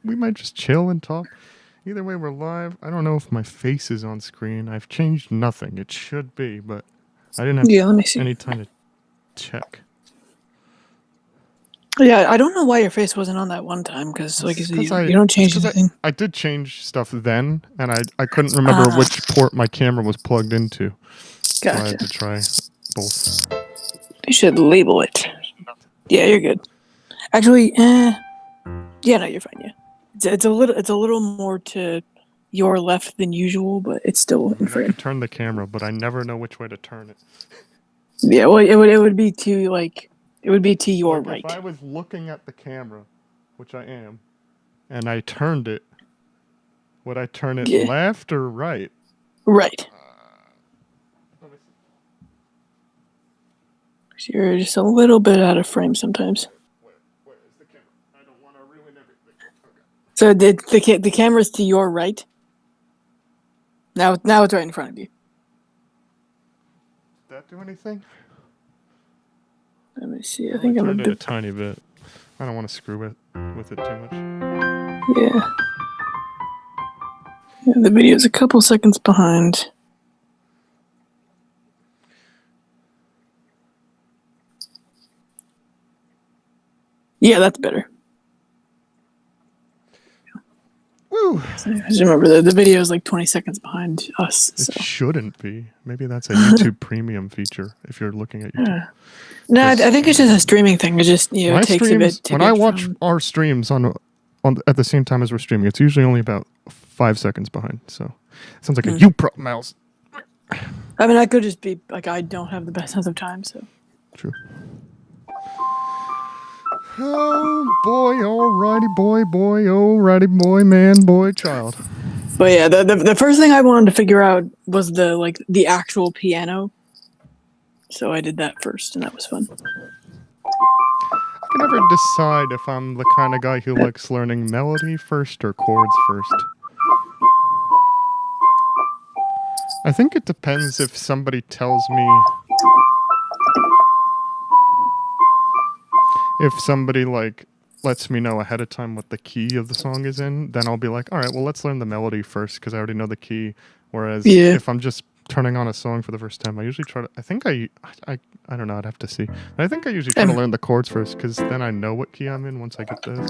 We might just chill and talk. Either way, we're live. I don't know if my face is on screen. I've changed nothing. It should be, but I didn't have let me see. any time to check. Yeah, I don't know why your face wasn't on that one time, because like you said, you don't change anything. I did change stuff then, and I couldn't remember which port my camera was plugged into. Gotcha. So I had to try both. You should label it. Yeah, you're good. Actually, yeah, no, you're fine. Yeah, it's a little more to your left than usual, but it's still in frame. I could turn the camera, but I never know which way to turn it. Yeah, well, it would be to like. It would be to your right. If I was looking at the camera, which I am, and I turned it, would I turn it left or right? Right. You're just a little bit out of frame sometimes. Where is the camera? I don't want to ruin everything. So Okay. the camera's to your right? Now it's right in front of you. Did that do anything? Let me see. I think I'm turned it a tiny bit. I don't want to screw with it too much. Yeah. The video's a couple seconds behind. Yeah, that's better. Woo! I just remember the video is like 20 seconds behind us. It shouldn't be. Maybe that's a YouTube Premium feature if you're looking at YouTube. No, I think it's just a streaming thing. It just it takes a bit to when I watch our streams on at the same time as we're streaming, it's usually only about 5 seconds behind. So it sounds like a you problem, Miles. I mean, I could just be like I don't have the best sense of time, so. True. Oh boy, alrighty boy, man, boy, child. But yeah, the first thing I wanted to figure out was the actual piano. So I did that first, and that was fun. I can never decide if I'm the kind of guy who likes learning melody first or chords first. I think it depends if somebody tells me... If somebody, lets me know ahead of time what the key of the song is in, then I'll be like, all right, well, let's learn the melody first, because I already know the key. Whereas if I'm just turning on a song for the first time, I usually try to... I don't know, I'd have to see. I think I usually try to learn the chords first, because then I know what key I'm in once I get those.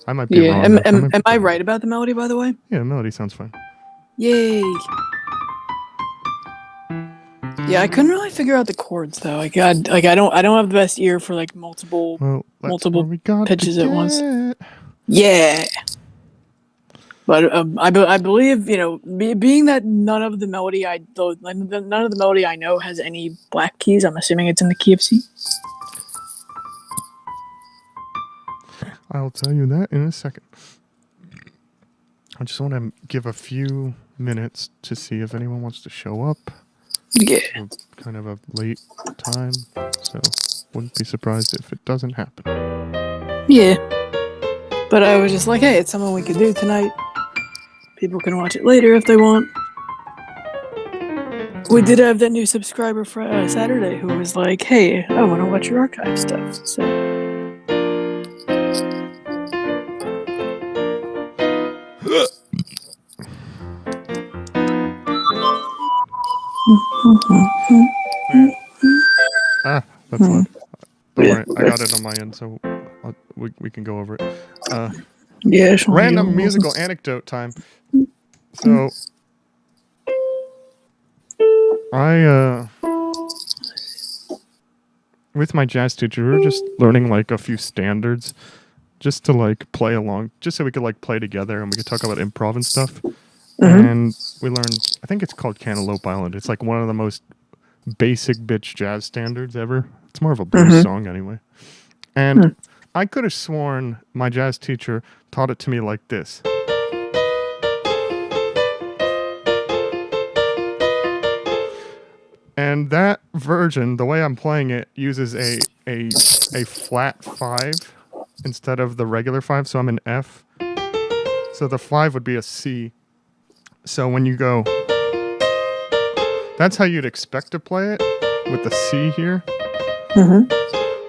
I might be wrong. Am I right about the melody, by the way? Yeah, the melody sounds fine. Yay! Yeah, I couldn't really figure out the chords though. I don't have the best ear for multiple pitches at once. Yeah, but I believe being that none of the melody I know has any black keys. I'm assuming it's in the key of C. I'll tell you that in a second. I just want to give a few minutes to see if anyone wants to show up. Yeah. Kind of a late time, so wouldn't be surprised if it doesn't happen. Yeah. But I was just like, hey, it's something we could do tonight. People can watch it later if they want. We did have that new subscriber for Saturday who was like, hey, I want to watch your archive stuff. So. That's loud. Don't worry, I got it on my end, so we can go over it. Random musical anecdote time. So, with my jazz teacher, we were just learning a few standards, just to play along, just so we could play together and we could talk about improv and stuff. And we learned, I think it's called Cantaloupe Island. It's one of the most basic bitch jazz standards ever. It's more of a blues song anyway. And I could have sworn my jazz teacher taught it to me like this. And that version, the way I'm playing it, uses a flat 5 instead of the regular 5, so I'm in F. So the 5 would be a C. So when you go, that's how you'd expect to play it, with the C here.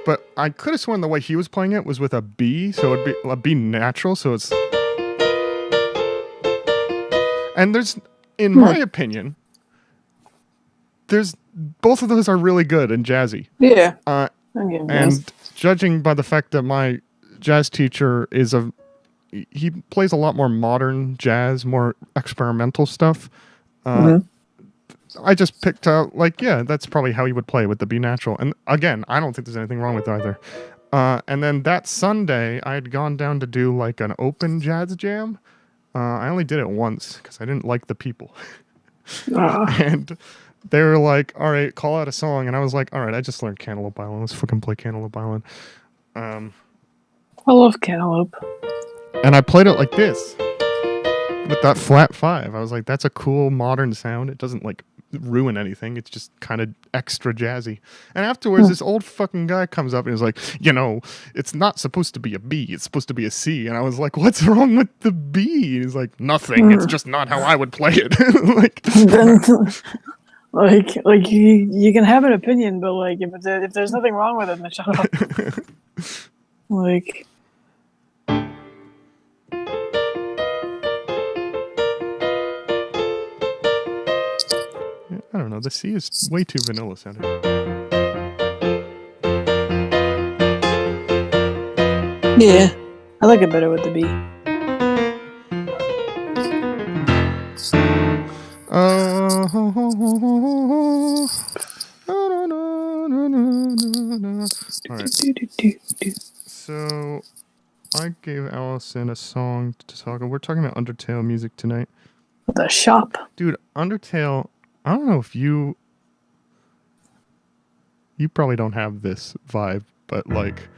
But I could have sworn the way he was playing it was with a B, so it'd be a B natural, so it's And there's, in my opinion, there's both of those are really good and jazzy. Yeah. And judging by the fact that my jazz teacher he plays a lot more modern jazz, more experimental stuff. I just picked out, like, yeah, that's probably how he would play with the B natural. And again, I don't think there's anything wrong with either. And then that Sunday, I had gone down to do like an open jazz jam. I only did it once because I didn't like the people. And they were like, all right, call out a song. And I was like, all right, I just learned Cantaloupe Island. Let's fucking play Cantaloupe Island. I love Cantaloupe. And I played it like this with that flat 5. I was like, that's a cool modern sound. It doesn't like ruin anything. It's just kind of extra jazzy. And afterwards, this old fucking guy comes up and is like, it's not supposed to be a B. It's supposed to be a C. And I was like, what's wrong with the B? And he's like, nothing. It's just not how I would play it. like you can have an opinion, but like if there's nothing wrong with it, then shut up. Like. I don't know. The C is way too vanilla sounding. Yeah, I like it better with the B. All right. So I gave Allison a song to talk about. We're talking about Undertale music tonight. The shop. Dude, Undertale, I don't know if you probably don't have this vibe, but like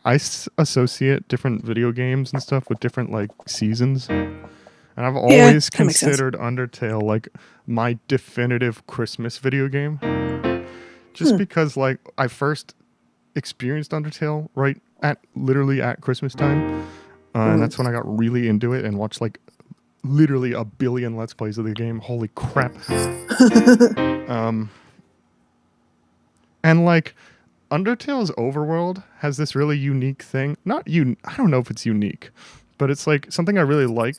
I associate different video games and stuff with different like seasons. And I've always considered Undertale like my definitive Christmas video game. Just because like I first experienced Undertale literally at Christmas time. And that's when I got really into it and watched like literally a billion Let's Plays of the game. Holy crap. And like Undertale's overworld has this really unique thing. I don't know if it's unique, but it's like something I really like,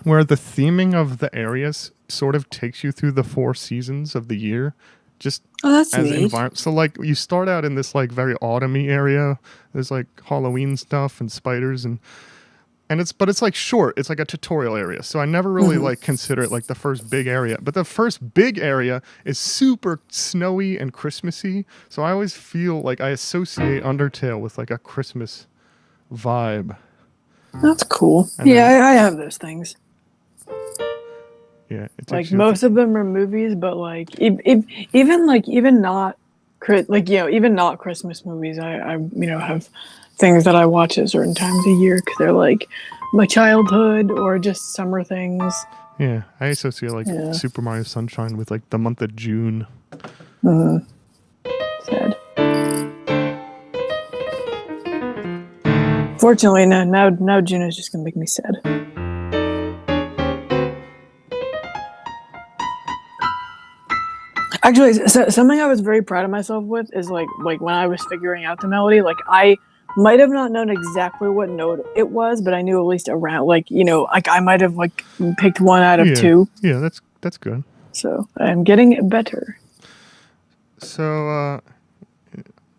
where the theming of the areas sort of takes you through the 4 seasons of the year. Just that's as environment. So like you start out in this like very autumny area. There's like Halloween stuff and spiders but it's like short. It's like a tutorial area. So I never really like consider it like the first big area. But the first big area is super snowy and Christmassy. So I always feel like I associate Undertale with like a Christmas vibe. That's cool. And I have those things. Yeah, like most of them are movies, but like even not Christmas movies, I have things that I watch at certain times of year because they're like my childhood or just summer things. Yeah, I associate like Super Mario Sunshine with like the month of June. Sad. Fortunately, now June is just gonna make me sad. Actually, something I was very proud of myself with is like when I was figuring out the melody, like I might have not known exactly what note it was, but I knew at least around, like I might have like picked 1 out of 2. Yeah, that's good. So I'm getting better. So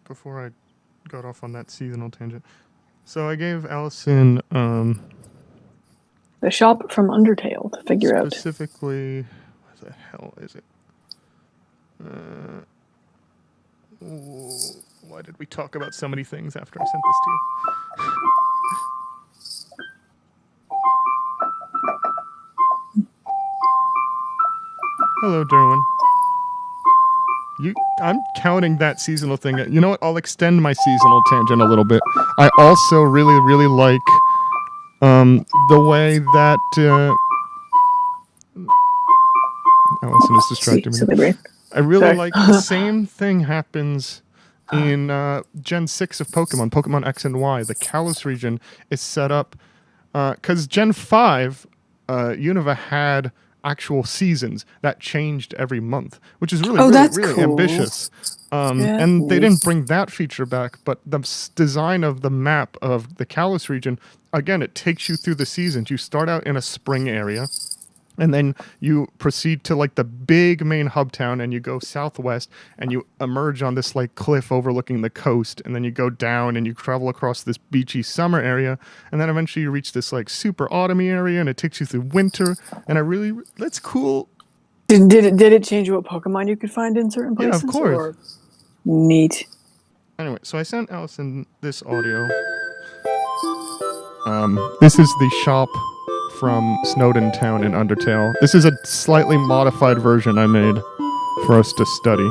before I got off on that seasonal tangent, so I gave Allison the shop from Undertale to figure out specifically. What the hell is it? Why did we talk about so many things after I sent this to you? Hello, Derwin. I'm counting that seasonal thing. You know what? I'll extend my seasonal tangent a little bit. I also really, really like the way that Allison is distracting me. I really like the same thing happens in Gen 6 of Pokemon X and Y. The Kalos region is set up because Gen 5, Unova had actual seasons that changed every month, which is really cool. Ambitious. And they didn't bring that feature back, but the design of the map of the Kalos region, again, it takes you through the seasons. You start out in a spring area, And then you proceed to like the big main hub town, and you go southwest, and you emerge on this like cliff overlooking the coast, and then you go down and you travel across this beachy summer area, and then eventually you reach this like super autumny area, and it takes you through winter. And that's cool. Did it change what Pokemon you could find in certain places? Yeah, of course. Neat. Anyway, so I sent Allison this audio. This is the shop from Snowdin Town in Undertale. This is a slightly modified version I made for us to study.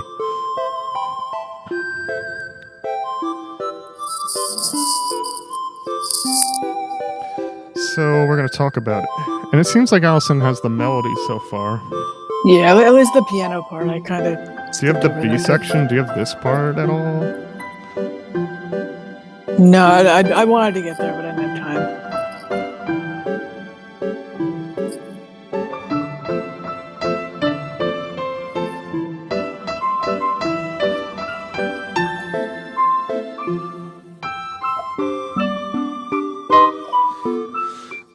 So we're going to talk about it. And it seems like Allison has the melody so far. Yeah, at least the piano part. I kind of... Do you have the B section? Do you have this part at all? No, I wanted to get there, but I didn't have time.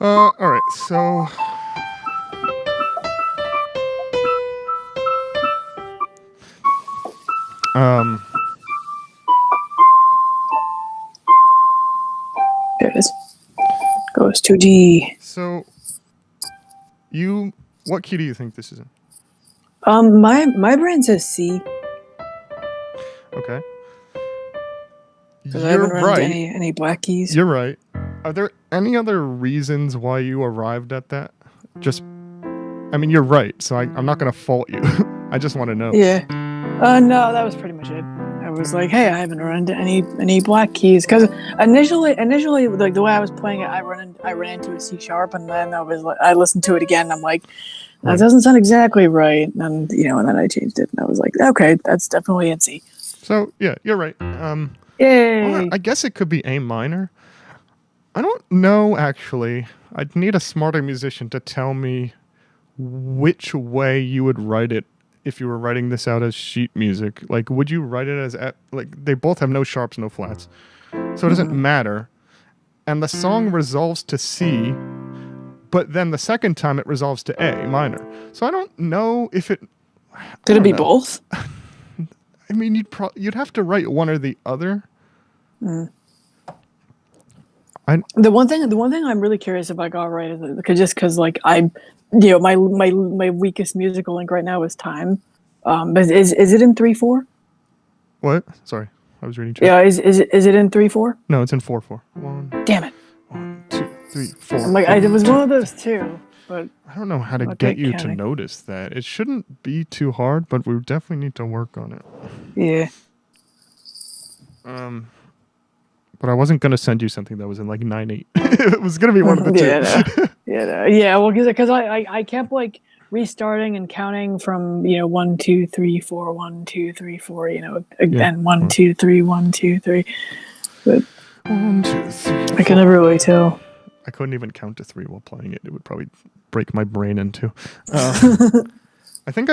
Alright, so... There it is. Goes to G. So, what key do you think this is in? My brain says C. Okay. Because I haven't run any black keys. You're right. Are there any other reasons why you arrived at that? You're right, so I'm not going to fault you. I just want to know. Yeah. No, that was pretty much it. I was like, hey, I haven't run into any black keys. Because initially, like the way I was playing it, I ran into a C sharp, and then I listened to it again, and I'm like, that doesn't sound exactly right. And and then I changed it, and I was like, okay, that's definitely in C. So yeah, you're right. Yay! I guess it could be A minor. I don't know, actually. I'd need a smarter musician to tell me which way you would write it if you were writing this out as sheet music. Like, would you write it as... they both have no sharps, no flats. So it doesn't matter. And the song resolves to C, but then the second time it resolves to A minor. So I don't know if it... Could it be both? I mean, you'd have to write one or the other. Mm. The one thing I'm really curious if I got right is because like my weakest musical link right now is time. But is it in 3/4? What? Sorry, I was reading. Chat. Yeah, is it in 3/4? No, it's in 4/4. One. Damn it. 1, 2, 3, 4. I'm like, it was one of those two, but I don't know how to get you to notice that. It shouldn't be too hard, but we definitely need to work on it. Yeah. But I wasn't gonna send you something that was in like 9/8. It was gonna be one of the two. Yeah. Well, because I kept like restarting and counting from 1 2 3 4 1 2 3 4 again 1 2 3 1 2 3. But 1 2 3. I can never really tell. I couldn't even count to 3 while playing it. It would probably break my brain in two. I think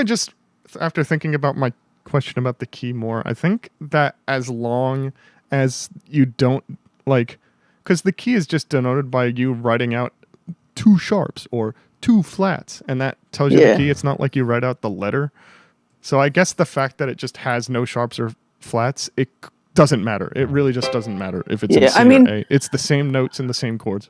after thinking about my question about the key more, I think that as long as you don't because the key is just denoted by you writing out 2 sharps or 2 flats, and that tells you the key. It's not like you write out the letter. So I guess the fact that it just has no sharps or flats, it doesn't matter. It really just doesn't matter if it's in C or A. It's the same notes and the same chords.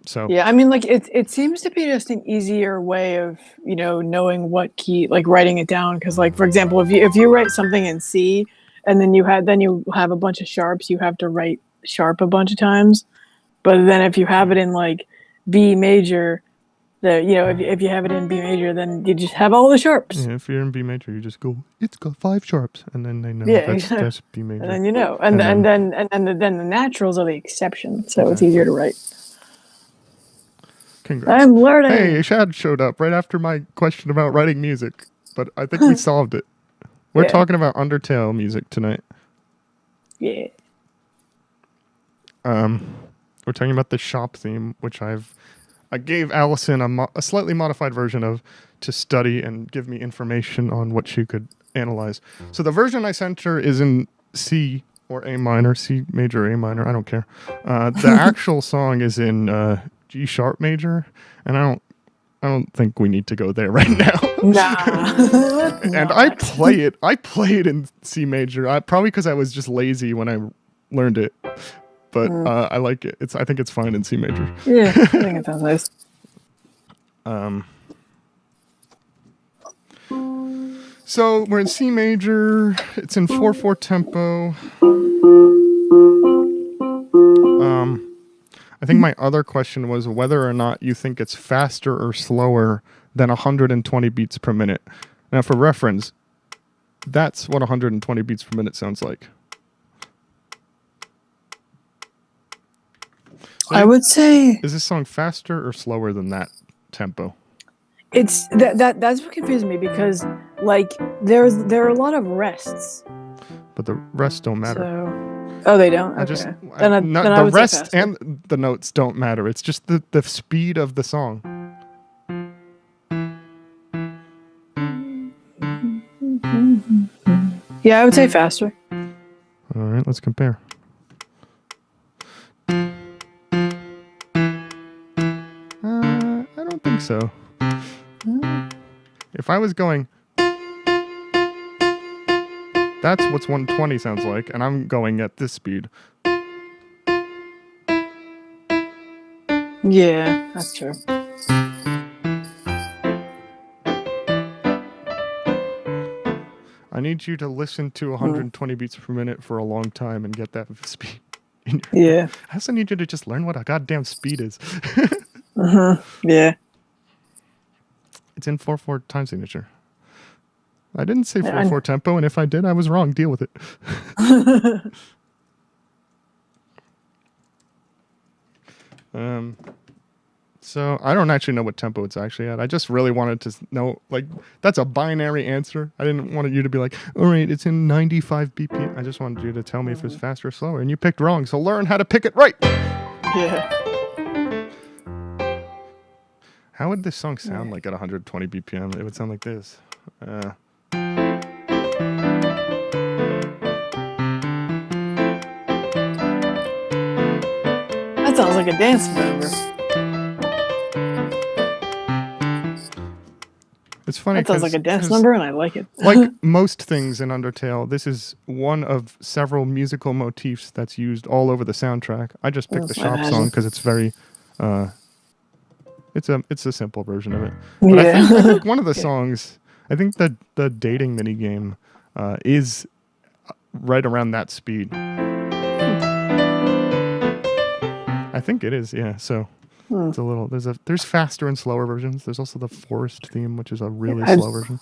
So yeah, it seems to be just an easier way of knowing what key, like writing it down. Because for example, if you write something in C and then you have a bunch of sharps, you have to write sharp a bunch of times. But then if you have it in B major, if you have it in B major, then you just have all the sharps. Yeah, if you're in B major, you just go, it's got 5 sharps, and then they know that's B major. And then and then the naturals are the exception, so it's easier to write. Congrats. I'm learning. Hey, Shad showed up right after my question about writing music, but I think we solved it. We're talking about Undertale music tonight. Yeah. We're talking about the shop theme, which I gave Allison a slightly modified version of to study and give me information on what she could analyze. So the version I sent her is in C or A minor, C major, A minor, I don't care. The actual song is in G sharp major, and I don't think we need to go there right now. Nah. And I play it in C major. Probably because I was just lazy when I learned it. But I like it. I think it's fine in C major. Yeah, I think it sounds nice. So we're in C major. It's in 4/4 tempo. I think my other question was whether or not you think it's faster or slower than 120 beats per minute. Now, for reference, that's what 120 beats per minute sounds like. I would say, is this song faster or slower than that tempo? It's that's what confused me, because like there are a lot of rests. But the rests don't matter. Oh, they don't? Okay. The rest and the notes don't matter. It's just the speed of the song. Yeah, I would say faster. All right, let's compare. I don't think so. If I was going, that's what 120 sounds like, and I'm going at this speed. Yeah, that's true. I need you to listen to 120 beats per minute for a long time and get that speed. Yeah. I also need you to just learn what a goddamn speed is. Yeah. It's in 4/4 time signature. I didn't say 4/4 tempo, and if I did, I was wrong. Deal with it. So I don't actually know what tempo it's actually at. I just really wanted to know, like, that's a binary answer. I didn't want you to be like, all right, it's in 95 BPM. I just wanted you to tell me if it's faster or slower, and you picked wrong. So learn how to pick it right. Yeah. How would this song sound like at 120 BPM? It would sound like this. That sounds like a dance number. It's funny. That sounds like a dance number, and I like it. Like most things in Undertale, this is one of several musical motifs that's used all over the soundtrack. I just picked the shop song because it's very... It's a simple version of it. But I think one of the songs, I think that the dating minigame is right around that speed. I think it is, yeah. So it's a little. There's faster and slower versions. There's also the forest theme, which is a really slow version.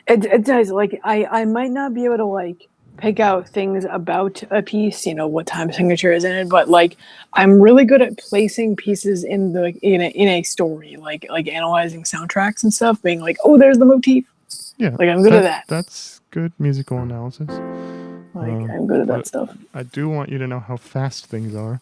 It does. Like I might not be able to like pick out things about a piece, what time signature is in it, but like I'm really good at placing pieces in a story, like analyzing soundtracks and stuff, being like, oh, there's the motif. Yeah, like I'm good at that. That's good musical analysis. Like I'm good at that stuff. I do want you to know how fast things are.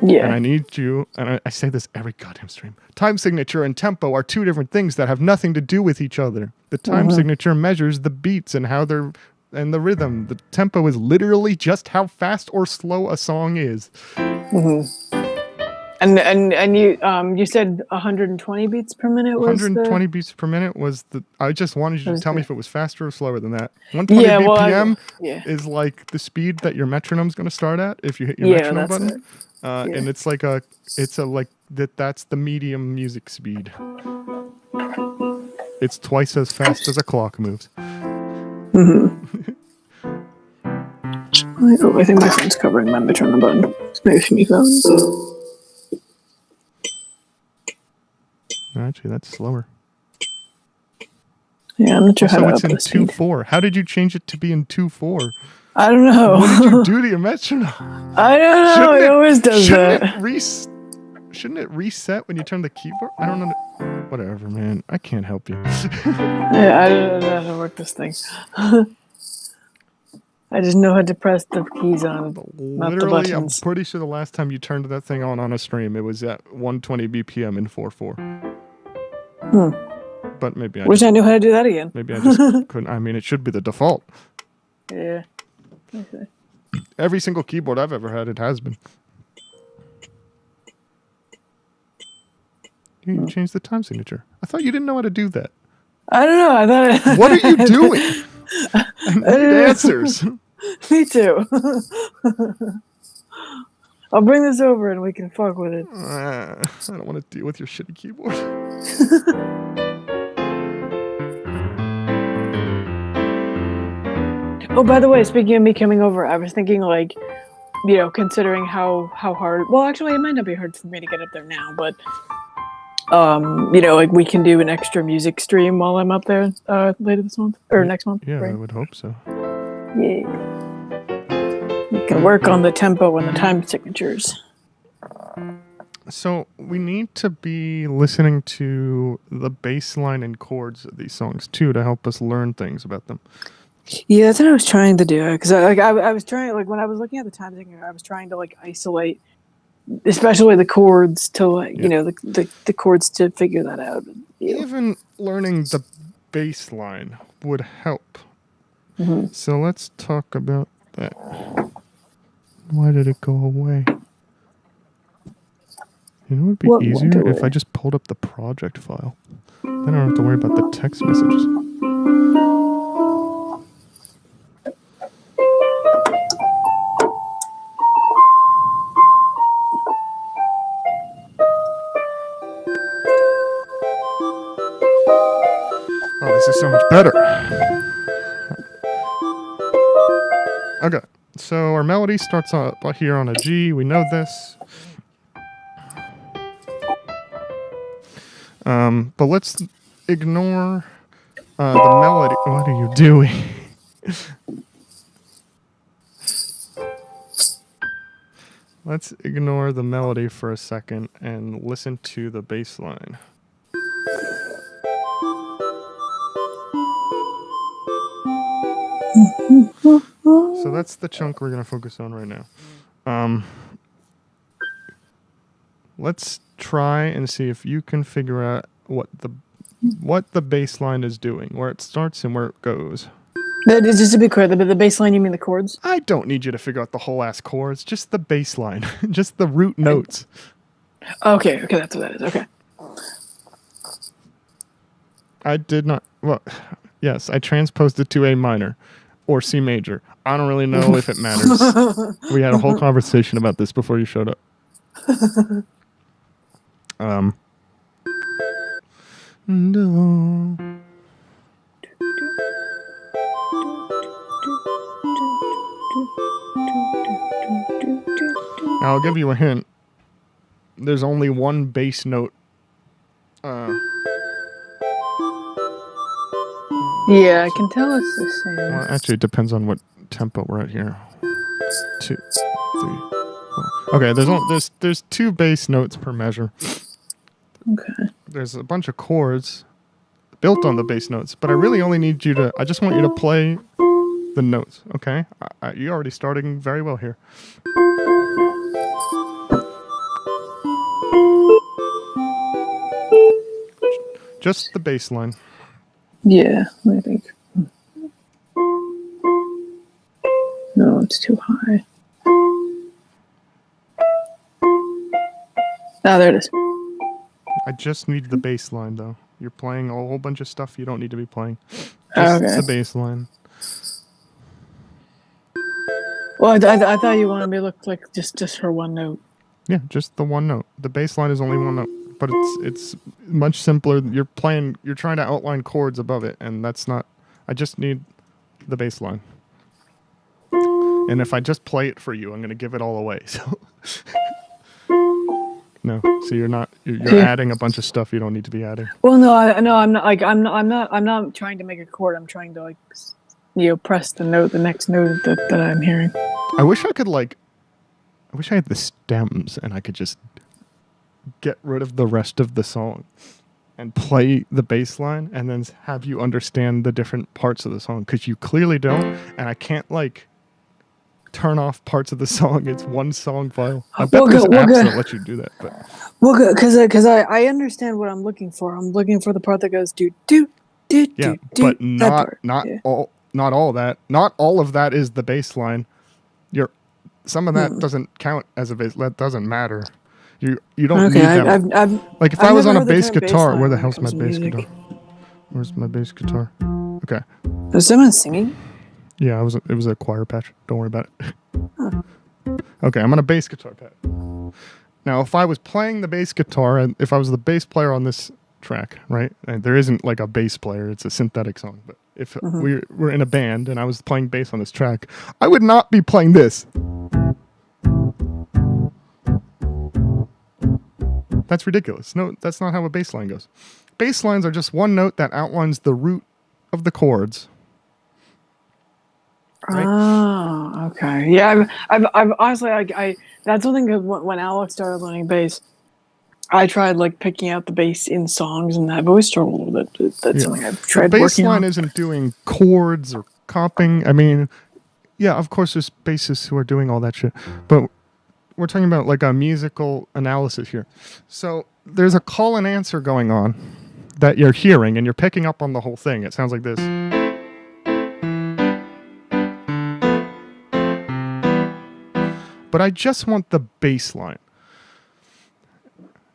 Yeah. And I need you, and I say this every goddamn stream. Time signature and tempo are two different things that have nothing to do with each other. The time signature measures the beats and how they're and the rhythm. The tempo is literally just how fast or slow a song is. And you said 120 beats per minute was 120 beats per minute was the... I just wanted you to tell me if it was faster or slower than that. 120 BPM is like the speed that your metronome's going to start at if you hit your metronome button. And it's like that's the medium music speed. It's twice as fast as a clock moves. I think my phone's covering my metronome button. It's making me phone. Actually, that's slower. Yeah, I'm not sure how to it's in 2/4. How did you change it to be in 2/4? I don't know. What did you do to your metronome? I don't know. It always does that. Shouldn't it reset when you turn the keyboard? I don't know. Whatever, man. I can't help you. Yeah, I don't know how to work this thing. I just know how to press the keys on, not the buttons. I'm pretty sure the last time you turned that thing on a stream, it was at 120 BPM in 4/4. But maybe I knew how to do that again. Maybe I just couldn't. I mean, it should be the default. Yeah. Every single keyboard I've ever had, it has been. You changed the time signature. I thought you didn't know how to do that. I don't know. I thought. What are you doing? I need answers. Me too. I'll bring this over and we can fuck with it. I don't want to deal with your shitty keyboard. Oh, by the way, speaking of me coming over, I was thinking, like, you know, considering how hard. Well, actually, it might not be hard for me to get up there now, but you know, like we can do an extra music stream while I'm up there later this month or next month. Yeah, right? I would hope so. Yeah, we can work on the tempo and the time signatures. So we need to be listening to the bass line and chords of these songs too to help us learn things about them. Yeah, that's what I was trying to do. Because I was trying, like, when I was looking at the time signature, I was trying to, like, isolate, especially the chords to, like, you know, the chords to figure that out. Yeah. Even learning the bass line would help. Mm-hmm. So let's talk about that. Why did it go away? You know what would be easier if I just pulled up the project file. Then I don't have to worry about the text messages. Oh, this is so much better. Okay, so our melody starts up here on a G. We know this. But let's ignore the melody. What are you doing? Let's ignore the melody for a second and listen to the bass line. So that's the chunk we're going to focus on right now. Let's try and see if you can figure out what the bass line is doing, where it starts and where it goes. Just to be clear, the bass line, you mean the chords? I don't need you to figure out the whole ass chords, just the bass line, just the root notes. Okay, that's what that is. Okay. I did not. Well, yes, I transposed it to A minor or C major. I don't really know if it matters. We had a whole conversation about this before you showed up. No. Now, I'll give you a hint. There's only one bass note. Yeah, I can tell it's the same. Well, actually, it depends on what tempo we're at here. 2, 3, 4. Okay, there's 2 bass notes per measure. Okay. There's a bunch of chords built on the bass notes, but I really only need you to. I just want you to play the notes. Okay, you're already starting very well here. Just the bass line. Yeah, I think. No, it's too high. Ah, there it is. I just need the bass line, though. You're playing a whole bunch of stuff you don't need to be playing. Just the bass line. Well, I thought you wanted me to look like just for one note. Yeah, just the one note. The bass line is only one note, but it's much simpler. You're trying to outline chords above it, and that's not. I just need the bass line. And if I just play it for you, I'm going to give it all away. So no, so you're adding a bunch of stuff you don't need to be adding. Well, no, I'm not. Like, I'm not trying to make a chord. I'm trying to, like, press the next note that I'm hearing. I wish I had the stems and I could just get rid of the rest of the song and play the bass line and then have you understand the different parts of the song, because you clearly don't, and I can't, like, turn off parts of the song. It's one song file. I bet there's apps that let you do that. But because I understand what I'm looking for. I'm looking for the part that goes do do do do. But not all that. Not all of that is the bass line. Some of that doesn't count as a bass. That doesn't matter. You don't need them. Like if I was on a bass guitar, where the hell's my bass guitar? Where's my bass guitar? Okay. Was someone singing? Yeah, it was a choir patch. Don't worry about it. Huh. Okay, I'm on a bass guitar pad. Now, if I was playing the bass guitar, and if I was the bass player on this track, right? And there isn't like a bass player, it's a synthetic song. But if we were in a band and I was playing bass on this track, I would not be playing this. That's ridiculous. No, that's not how a bass line goes. Bass lines are just one note that outlines the root of the chords. Right? Oh, okay. Yeah, I've honestly, I that's something that when Alex started learning bass, I tried like picking out the bass in songs, and I've always struggled with it. That's something I've tried working on. Bass line isn't doing chords or comping. I mean, yeah, of course there's bassists who are doing all that shit, but we're talking about like a musical analysis here. So there's a call and answer going on that you're hearing, and you're picking up on the whole thing. It sounds like this. But I just want the bass line.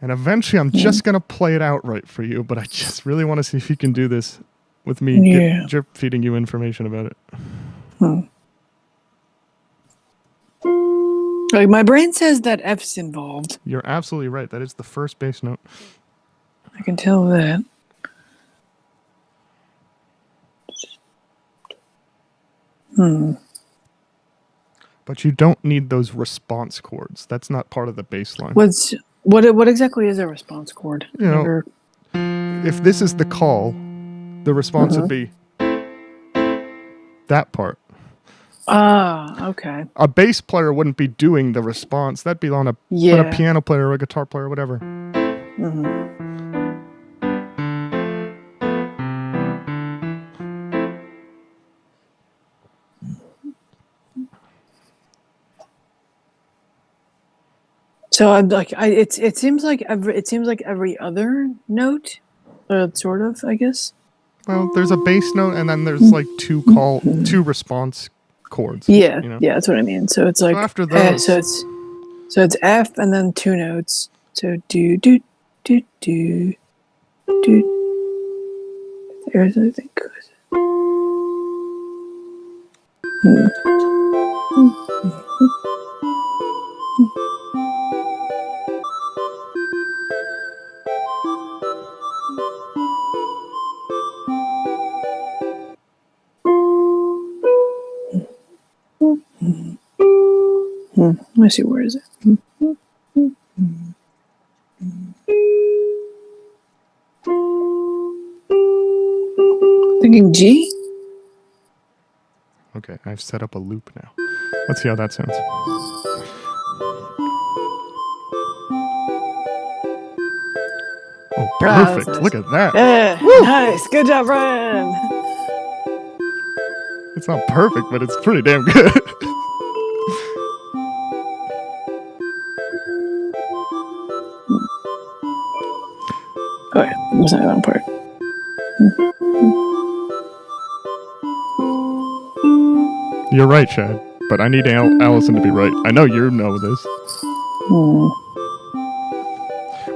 And eventually I'm just going to play it out right for you, but I just really want to see if you can do this with me drip feeding you information about it. Like my brain says that F's involved. You're absolutely right. That is the first bass note. I can tell that. But you don't need those response chords. That's not part of the bass line. What exactly is a response chord? You know, if this is the call, the response would be that part. Ah, okay. A bass player wouldn't be doing the response. That'd be on a piano player or a guitar player or whatever. So it seems like every other note, sort of, I guess. Well, there's a bass note, and then there's like two response chords. Yeah, you know? Yeah, that's what I mean. So it's like after those, so it's F and then two notes. So do do do do do. There's I think. Let me see, where is it? Thinking G? Okay, I've set up a loop now. Let's see how that sounds. Oh, perfect. Nice. Look at that. Yeah, nice. Good job, Brian. It's not perfect, but it's pretty damn good. Oh yeah, that's not that part. You're right, Chad, but I need Allison to be right. I know you know this.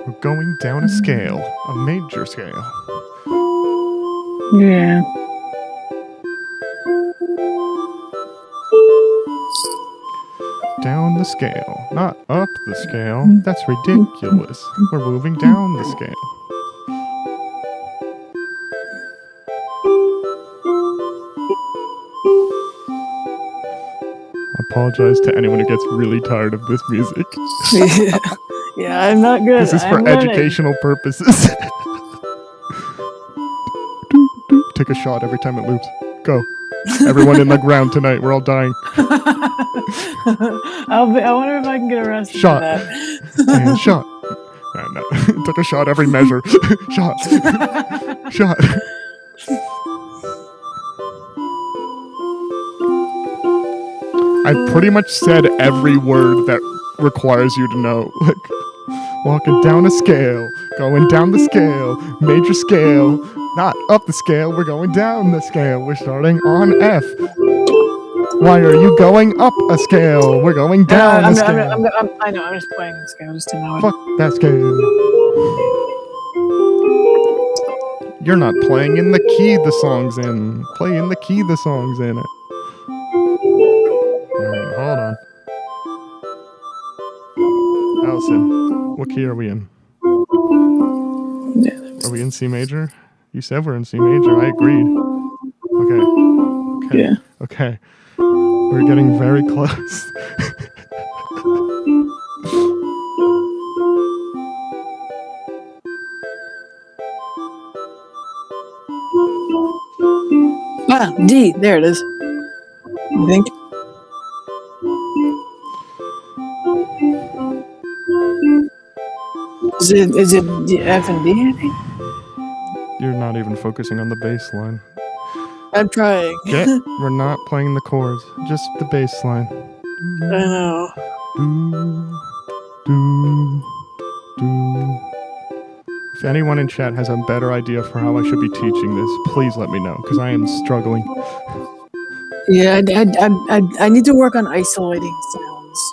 We're going down a scale, a major scale. Yeah. Down the scale, not up the scale. That's ridiculous. We're moving down the scale. I apologize to anyone who gets really tired of this music. Yeah, I'm not good. This is for educational purposes. Take a shot every time it loops. Go. Everyone in the ground tonight. We're all dying. I wonder if I can get arrested shot. for that. And shot. No. Took a shot every measure. Shot. Shot. I've pretty much said every word that requires you to know. Like, walking down a scale, going down the scale, major scale, not up the scale, we're going down the scale. We're starting on F. Why are you going up a scale? We're going down a scale. I know, I'm just playing the scale just to know it. Fuck that scale. You're not playing in the key the song's in. Play in the key the song's in it. Alright, hold on. Allison, what key are we in? Are we in C major? You said we're in C major. I agreed. Okay. Yeah. Okay. We're getting very close. Ah, D. There it is. I think. Is it F and D, I think? You're not even focusing on the bass line. I'm trying. We're not playing the chords, just the bass line. I know. If anyone in chat has a better idea for how I should be teaching this, please let me know, because I am struggling. Yeah, I need to work on isolating sounds.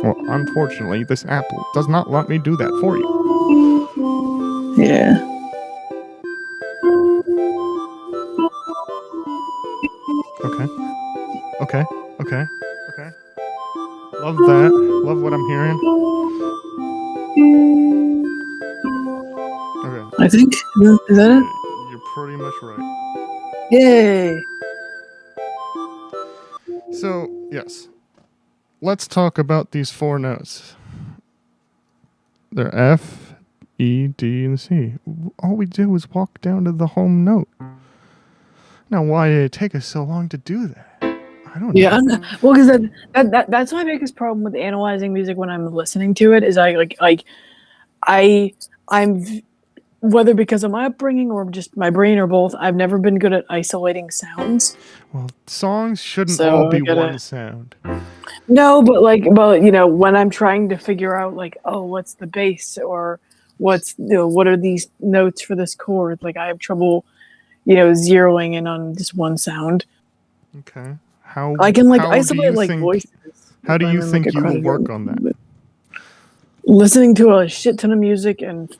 Well, unfortunately, this app does not let me do that for you. Yeah. Okay. Love that. Love what I'm hearing. Okay. I think, is that it? You're pretty much right. Yay! So, yes. Let's talk about these 4 notes. They're F, E, D, and C. All we did was walk down to the home note. Now, why did it take us so long to do that? I don't know. Yeah, well, because that's my biggest problem with analyzing music when I'm listening to it is I'm whether because of my upbringing or just my brain or both, I've never been good at isolating sounds. Well, songs shouldn't all be one sound. No, but you know, when I'm trying to figure out what's the bass or what are these notes for this chord, I have trouble, zeroing in on just one sound. Okay. How I can isolate voices. How do you think you will work on that? Listening to a shit ton of music and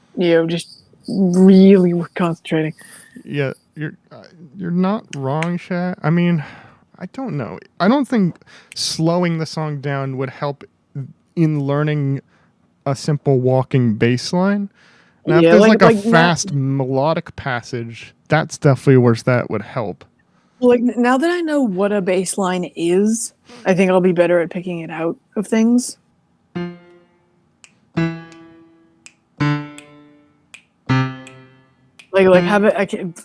just really concentrating. Yeah, you're not wrong, Shat. I mean, I don't know. I don't think slowing the song down would help in learning a simple walking bass line. Now, if there's a fast melodic passage, that's definitely where that would help. Well, now that I know what a bass line is, I think I'll be better at picking it out of things.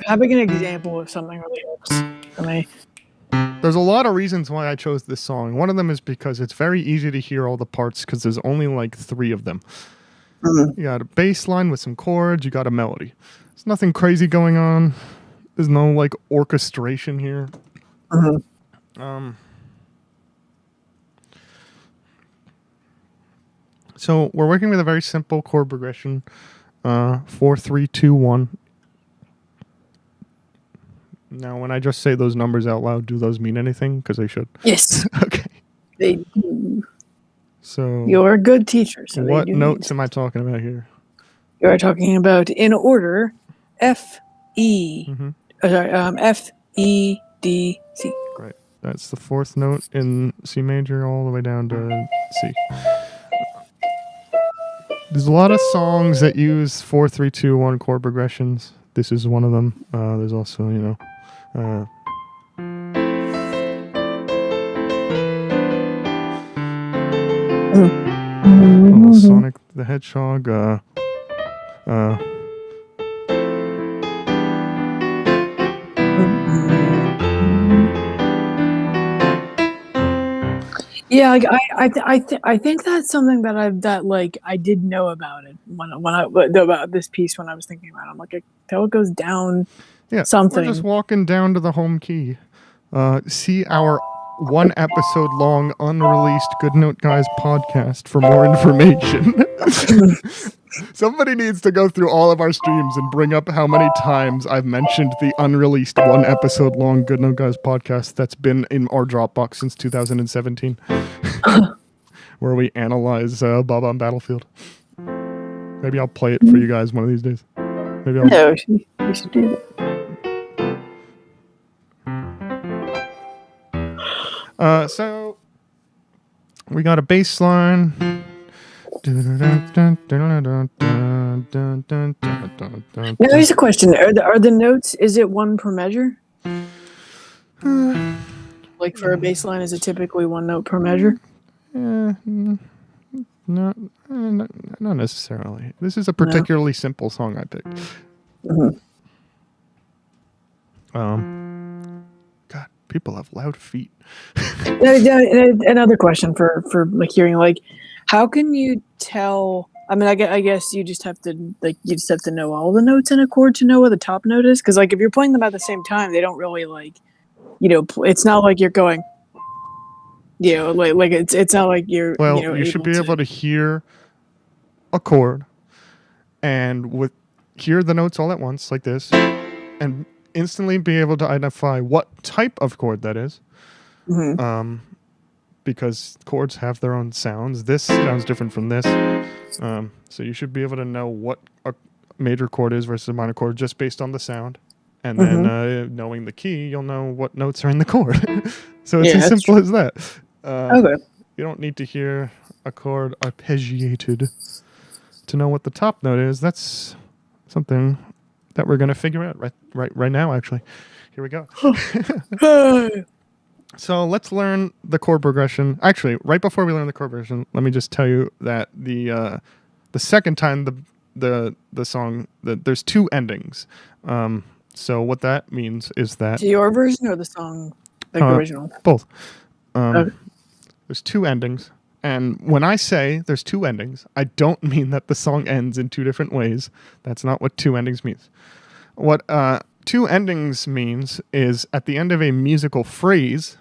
Having an example of something really helps for me. There's a lot of reasons why I chose this song. One of them is because it's very easy to hear all the parts because there's only 3 of them. Mm-hmm. You got a bass line with some chords, you got a melody. There's nothing crazy going on. There's no orchestration here. Mm-hmm. So we're working with a very simple chord progression. 4, 3, 2, 1. Now, when I just say those numbers out loud, do those mean anything? Because they should. Yes. Okay. They do. So you're a good teacher. So what notes am I talking about here? You are talking about in order F, E. Mm-hmm. F, E, D, C. Right. That's the 4th note in C major all the way down to C. There's a lot of songs that use 4, 3, 2, 1 chord progressions. This is one of them. There's also, Sonic the Hedgehog. Yeah, I think that's something that I did know about it about this piece when I was thinking about it. I'm until it goes down. Yeah, something. We're just walking down to the home key. See our one episode long unreleased Good Note Guys podcast for more information. Somebody needs to go through all of our streams and bring up how many times I've mentioned the unreleased one episode long Good Note Guys podcast that's been in our Dropbox since 2017, where we analyze Bob on Battlefield. Maybe I'll play it for you guys one of these days. Maybe I'll... No, we should do that. So we got a bass line. Now here's a question: Are the notes? Is it one per measure? Like for a bass line, is it typically one note per measure? Not necessarily. This is a particularly simple song I picked. God, people have loud feet. Another question for like hearing, like, how can you tell? I mean, I guess you just have to know all the notes in a chord to know what the top note is. Because like if you're playing them at the same time, they don't really like, it's not like you're going. Like it's not like you're. Well, you should be able to hear a chord, and hear the notes all at once like this, and instantly be able to identify what type of chord that is. Because chords have their own sounds. This sounds different from this. So you should be able to know what a major chord is versus a minor chord just based on the sound. And then knowing the key, you'll know what notes are in the chord. So it's as simple as that. Okay. You don't need to hear a chord arpeggiated to know what the top note is. That's something that we're going to figure out right now, actually. Here we go. So let's learn the chord progression. Actually, right before we learn the chord progression, let me just tell you that the second time the song, there's two endings. So what that means is that your version or the song, like the original, both. There's two endings, and when I say there's two endings, I don't mean that the song ends in two different ways. That's not what two endings means. What two endings means is at the end of a musical phrase.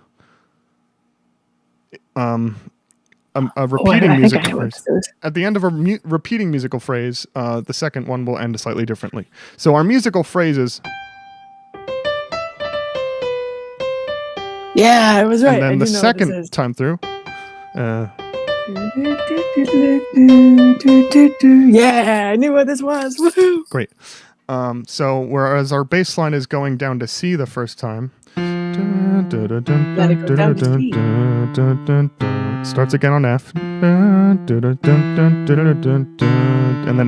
A repeating musical phrase. At the end of a repeating musical phrase, the second one will end slightly differently. So our musical phrases. Yeah, I was right. And then the second time through. Yeah, I knew what this was. Woohoo! Great. So whereas our bass line is going down to C the first time. Starts again on F. And then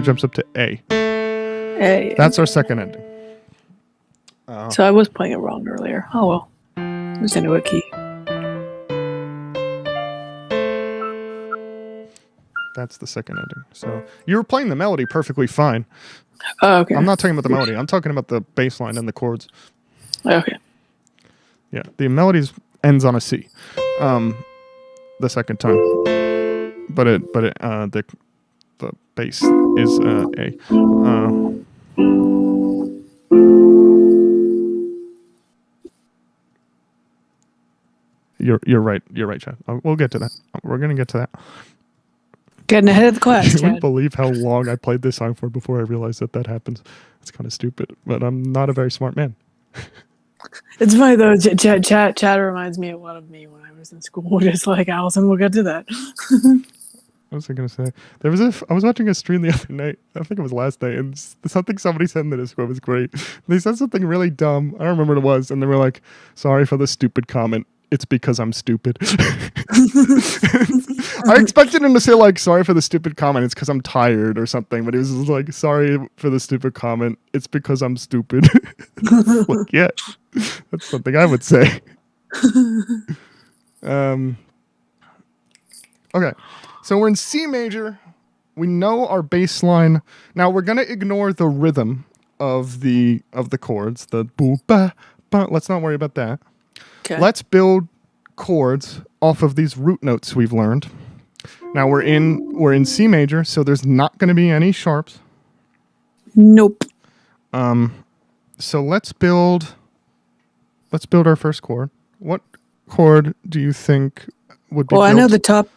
it jumps up to A. That's our second ending. So I was playing it wrong earlier. Oh well. Just into a key. That's the second ending. So you were playing the melody perfectly fine. Oh, okay. I'm not talking about the melody. I'm talking about the bass line and the chords. Okay. Yeah, the melody ends on a C, the second time, but the bass is A. You're right. You're right, Chad. We'll get to that. We're gonna get to that. Getting ahead of the class, Chad. You wouldn't believe how long I played this song for before I realized that happens. It's kind of stupid, but I'm not a very smart man. It's funny though. Chad reminds me a lot of me when I was in school. Just like Allison, we'll get to that. What was I gonna say? I was watching a stream the other night. I think it was last night, and something somebody said in the Discord was great. They said something really dumb. I don't remember what it was, and they were like, "Sorry for the stupid comment. It's because I'm stupid." I expected him to say like, "Sorry for the stupid comment. It's because I'm tired" or something, but he was like, "Sorry for the stupid comment. It's because I'm stupid." Like, yeah, that's something I would say. Okay, so we're in C major. We know our bass line. Now we're gonna ignore the rhythm of the chords. The boo ba ba. Let's not worry about that. Okay. Let's build chords off of these root notes we've learned. Now we're in C major, so there's not going to be any sharps. Nope. So let's build our first chord. What chord do you think would be? Well, I know the top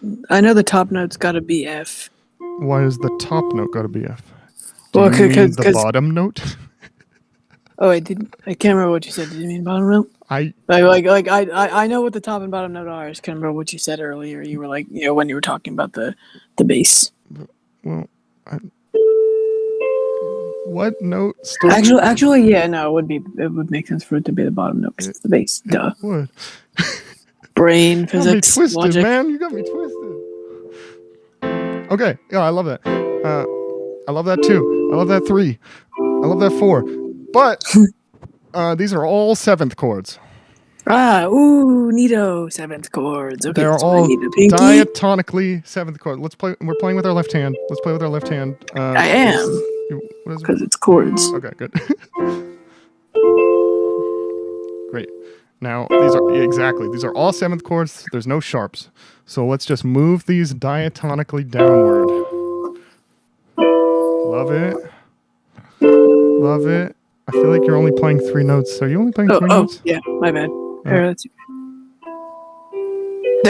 note's got to be F. Why is the top note got to be F? Well, you mean the bottom note? Oh, I can't remember what you said. Did you mean bottom note? I know what the top and bottom note are. I just can't remember what you said earlier. You were like, when you were talking about the bass. Well, what note? Actually, yeah, no, it would make sense for it to be the bottom note because it's the bass. Duh. It would. Brain physics. You got me twisted, logic. Man. You got me twisted. Okay, yeah, I love that. I love that 2. I love that 3. I love that 4. But these are all 7th chords. Neato 7th chords. Okay, they're all diatonically 7th chord. Let's play. We're playing with our left hand. Let's play with our left hand. I am. Because it's chords. Okay, good. Great. Now these are all 7th chords. There's no sharps. So let's just move these diatonically downward. Love it. Love it. I feel like you're only playing 3 notes. Are you only playing 3 notes? Oh, yeah, my bad. There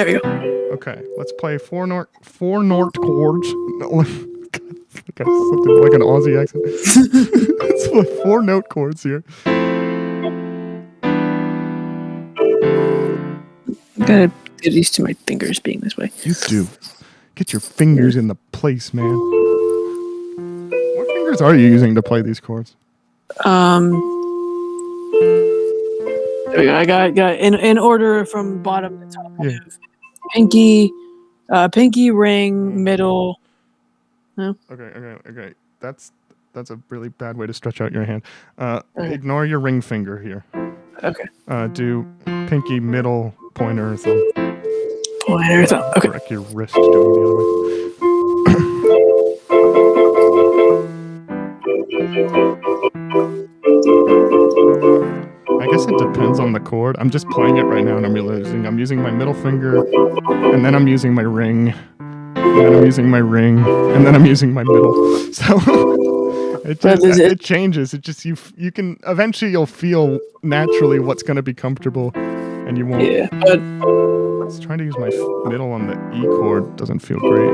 we go. Okay, let's play 4 note chords. God, something like an Aussie accent. Let's play 4 note chords here. I gotta get used to my fingers being this way. You do. Get your fingers in the place, man. What fingers are you using to play these chords? There we go. I got in order from bottom to top. Yeah. Pinky, ring, middle. No. Okay. That's a really bad way to stretch out your hand. Ignore your ring finger here. Okay. Do pinky, middle, pointer, thumb. Pointer, thumb. Okay. Correct your wrist doing the other way. I guess it depends on the chord. I'm just playing it right now and I'm realizing I'm using my middle finger and then I'm using my ring and then I'm using my ring and then I'm using my middle. So it changes. It just you can eventually you'll feel naturally what's going to be comfortable and you won't. Yeah, but it's trying to use my middle on the E chord doesn't feel great.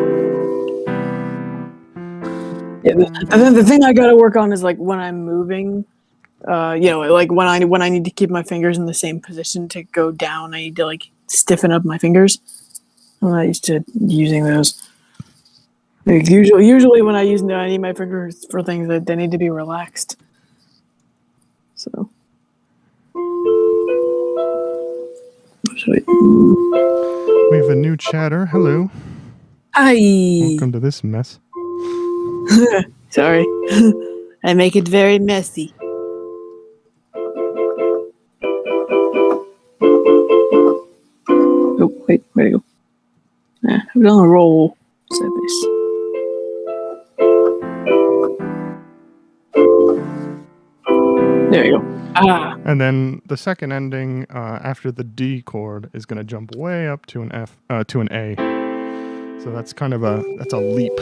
Yeah, the thing I got to work on is like when I'm moving. Like when I need to keep my fingers in the same position to go down, I need to like stiffen up my fingers. I'm not used to using those. Like usually when I need my fingers for things that they need to be relaxed. So. We have a new chatter. Hello. Hi. Welcome to this mess. Sorry. I make it very messy. Oh, wait, where'd it go? We're on a roll. Service. There you go. And then the second ending after the D chord is going to jump way up to an F, to an A. So that's kind of a leap.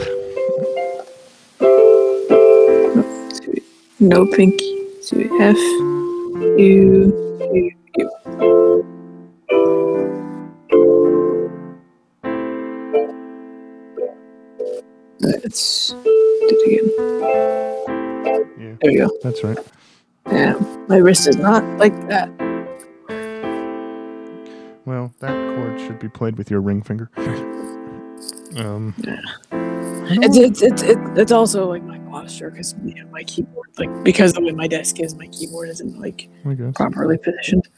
No pinky. To F. U. Let's do it again. Yeah, there you go. That's right. Yeah, my wrist is not like that. Well, that chord should be played with your ring finger. It's also like my posture because my keyboard, like because the way my desk is, my keyboard isn't like properly positioned.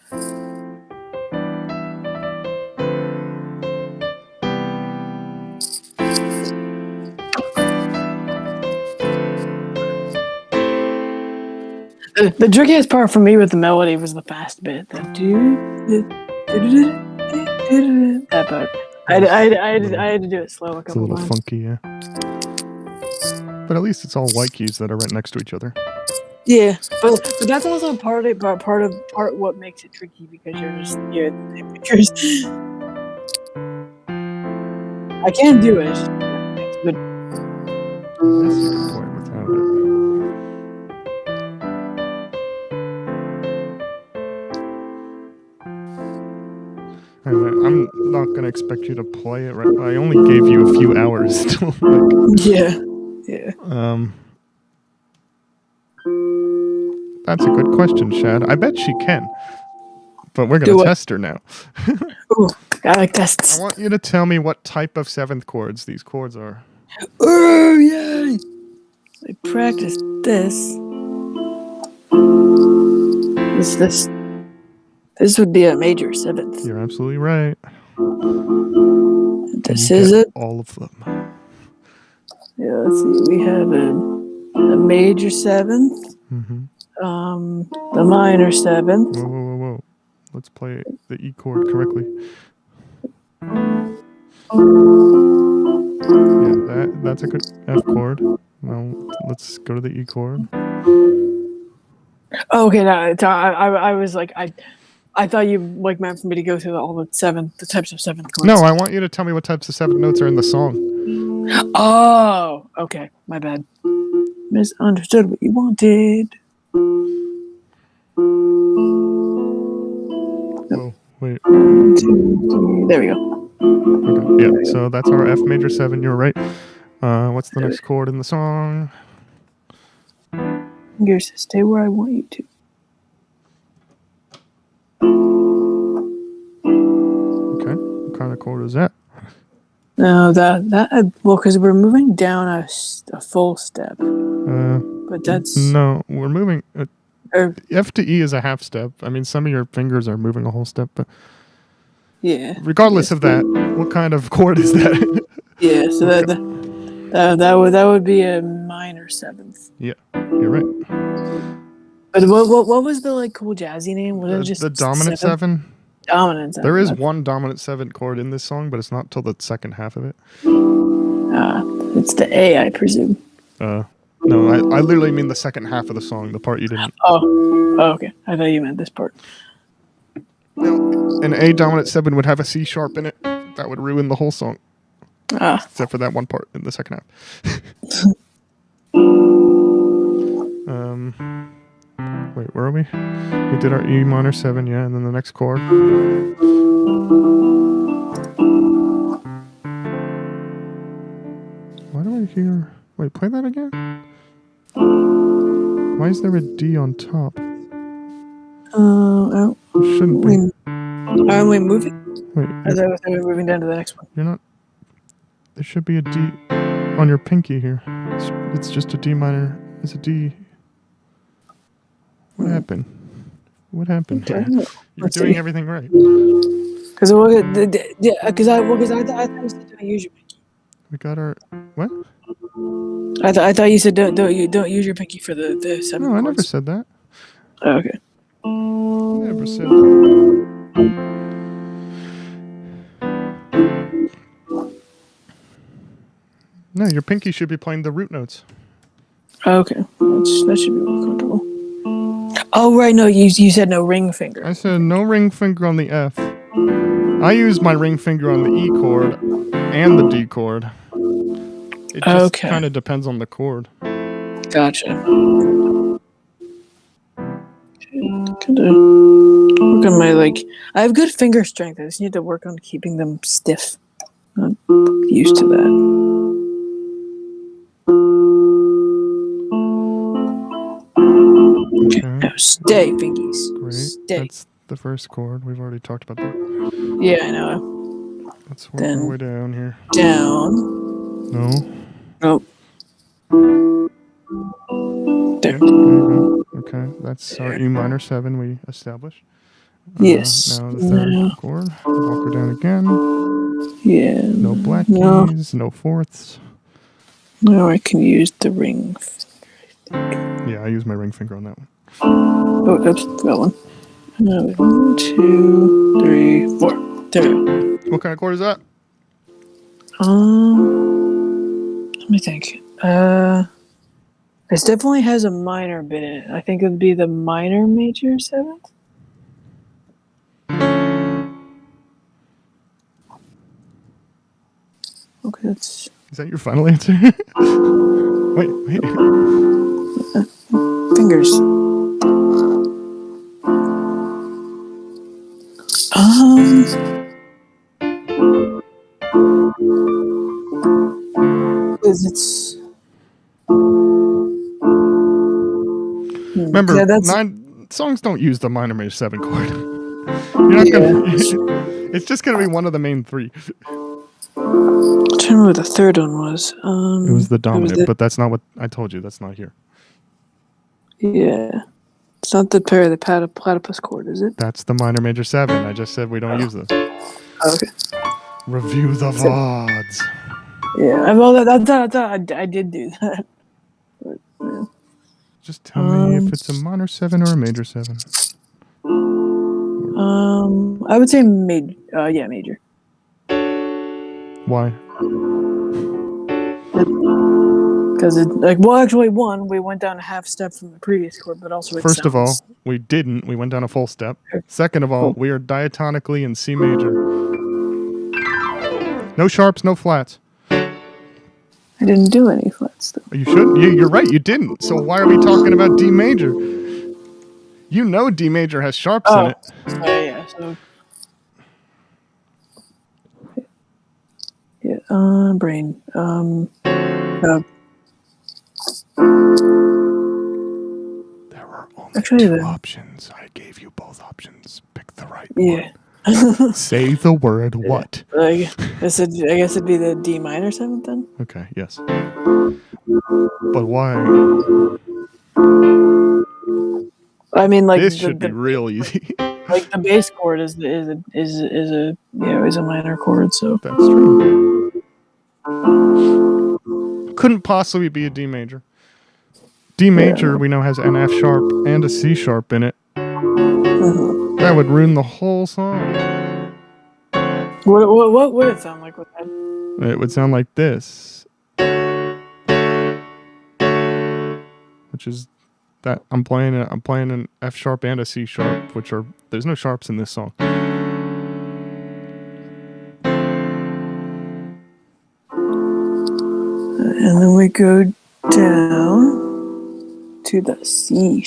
The trickiest part for me with the melody was the fast bit. That part. I had to do it slow a couple times. It's a little funky, yeah. But at least it's all white keys that are right next to each other. Yeah, but that's also part what makes it tricky because you're I can do it. But that's a good point without it. not gonna expect you to play it right. I only gave you a few hours to like. Yeah. That's a good question, Shad. I bet she can. But we're gonna test her now. Ooh, I like tests. I want you to tell me what type of seventh chords these chords are. Oh yay! I practiced this. This would be a major seventh. You're absolutely right. This is it. All of them. Yeah, let's see. We have a major seventh. Mm-hmm. The minor seventh. Whoa. Let's play the E chord correctly. Yeah, that's a good F chord. Now let's go to the E chord. Oh, okay, no, I was like I thought you like meant for me to go through all the types of seventh chords. No, I want you to tell me what types of seventh notes are in the song. Oh, okay, my bad. Misunderstood what you wanted. Oh, wait. 1, 2, 3. There we go. Okay, yeah, so that's our F major 7. You're right. What's the next chord in the song? Fingers to stay where I want you to. Okay, what kind of chord is that? No, well, because we're moving down a full step. But that's no, we're moving. F to E is a half step. I mean, some of your fingers are moving a whole step, but yeah. Regardless of that, what kind of chord is that? Yeah, so okay. that would be a minor seventh. Yeah, you're right. But what was the like cool jazzy name? Was it just the dominant seven? Dominant 7. There is one dominant 7 chord in this song, but it's not till the second half of it. It's the A, I presume. No, I literally mean the second half of the song, the part you didn't. Oh, okay. I thought you meant this part. Now, an A dominant 7 would have a C sharp in it. That would ruin the whole song. Except for that one part in the second half. Wait, where are we? We did our E minor 7, yeah, and then the next chord. Why do I hear... Wait, play that again? Why is there a D on top? It shouldn't be. Are we moving? Wait. I thought we were moving down to the next one. You're not... There should be a D on your pinky here. It's just a D minor. It's a D... What happened? What happened? You're doing everything right. Because I thought you said don't use your pinky. We got our what? I thought you said don't use your pinky for the 7 No, chords. I never said that. Oh, okay. I never said that. No, your pinky should be playing the root notes. Okay, that should be more comfortable. Oh, right, no, you said no ring finger. I said no ring finger on the F. I use my ring finger on the E chord and the D chord. It just kind of depends on the chord. Gotcha. Work on my, I have good finger strength. I just need to work on keeping them stiff. I'm used to that. Okay. Now stay, fingies. Great. Stay. That's the first chord. We've already talked about that. Yeah, I know. Let's work our way down here. Down. No. Oh. There. Okay, that's our E minor 7 we established. Yes. Now the third chord. Walk her down again. Yeah. No black keys, no fourths. Now I can use the ring finger. Yeah, I use my ring finger on that one. Oh, oops, that one. 1, 2, 3, 4. There we go. What kind of chord is that? Let me think. This definitely has a minor bit in it. I think it would be the minor major 7th. Okay, that's... Is that your final answer? Wait. Fingers. because it's. Remember, yeah, songs don't use the minor major 7 chord. You're not gonna. It's just gonna be one of the main 3. I'm trying to remember what the third one was. It was the dominant, but that's not what I told you. That's not here. Yeah, it's not the platypus chord, is it? That's the minor major 7. I just said we don't use this. Okay. Review the VODs. Yeah, well, I did do that. But, yeah. Just tell me if it's a minor 7 or a major 7. I would say major. Yeah, major. Why? Because actually, we went down a half step from the previous chord, but also first of all, we didn't. We went down a full step. Second of all, we are diatonically in C major. No sharps, no flats. I didn't do any flats though. You should. You're right. You didn't. So why are we talking about D major? You know D major has sharps in it. Yeah. So. Yeah. Brain. There were only 2 options. I gave you both options. Pick the right one. Say the word what? I guess it'd be the D minor 7th then. Okay. Yes. But why? I mean, like this should be real easy. Like the bass chord is a minor chord, so that's true. Couldn't possibly be a D major. D major we know has an F sharp and a C sharp in it. That would ruin the whole song. What would it sound like with that? It would sound like this, which is that I'm playing an F sharp and a C sharp, which are there's no sharps in this song. And then we go down to the C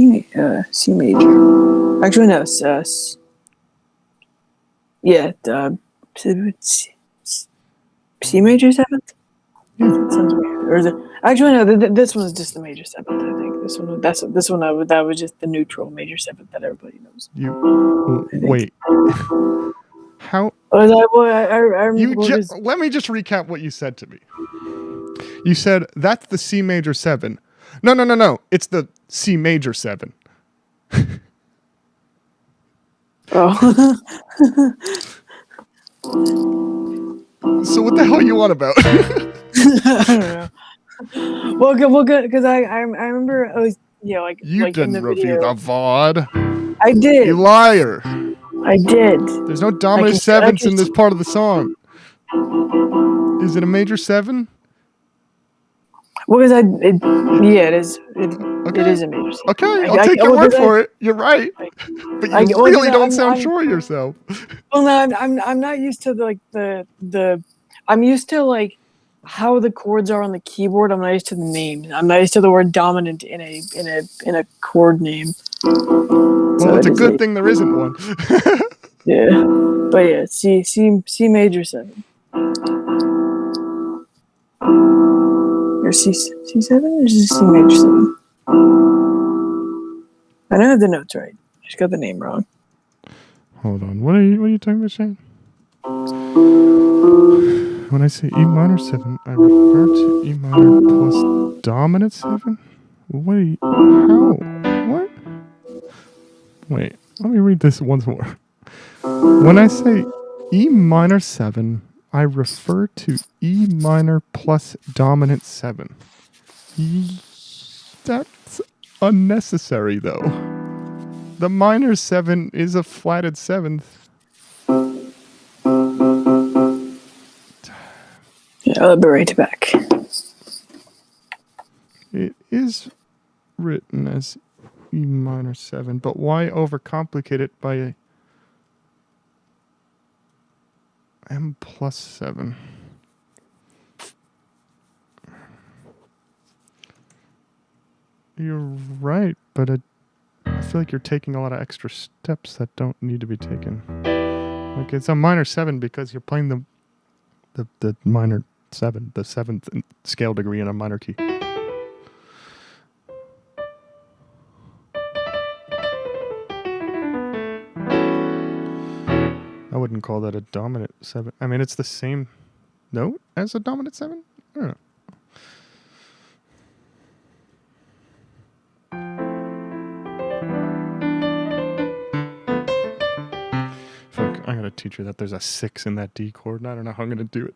major. Actually, no. C major 7th. That sounds weird. Or is it? Actually, no. This one's just the major 7th. I think this one. That was just the neutral major 7th that everybody knows. Wait. How? Let me just recap what you said to me. You said that's the C major 7. No. It's the C major 7. Oh. So what the hell are you on about? I don't know. Well, good, because I remember I was you didn't review the VOD. I did. You liar. I did. There's no dominant 7s in this part of the song. Is it a major 7? Well, because it is. It is a major 7. Okay, I'll take your word for it. You're right, but you really don't sound sure of yourself. Well, no, I'm not used to the I'm used to how the chords are on the keyboard. I'm not used to the names. I'm not used to the word dominant in a chord name. Well, it's a good thing there isn't one. Yeah, but yeah, C major 7. Or C7 or is it C major 7? I don't have the notes right. I just got the name wrong. Hold on. What are you talking about, Shane? When I say E minor 7, I refer to E minor plus dominant 7? Wait, how? What? Wait, let me read this once more. When I say E minor 7, I refer to E minor plus dominant 7. That's unnecessary, though. The minor 7 is a flatted 7th. Yeah, I'll be right back. It is written as E minor 7, but why overcomplicate it by a M plus 7? You're right, but I feel like you're taking a lot of extra steps that don't need to be taken. Like it's a minor 7 because you're playing the minor 7, the 7th scale degree in a minor key. I wouldn't call that a dominant 7. I mean, it's the same note as a dominant 7? I don't know. Fuck, I gotta teach her that there's a 6 in that D chord, and I don't know how I'm gonna do it.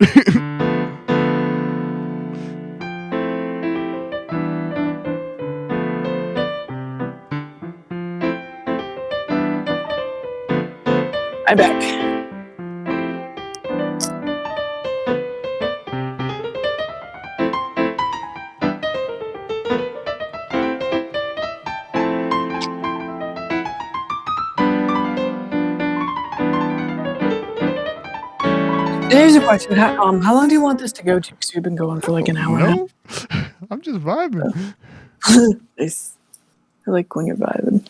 I'm back. Here's a question. How long do you want this to go to? Because we've been going for like an hour. No, I'm just vibing. Nice. I like when you're vibing.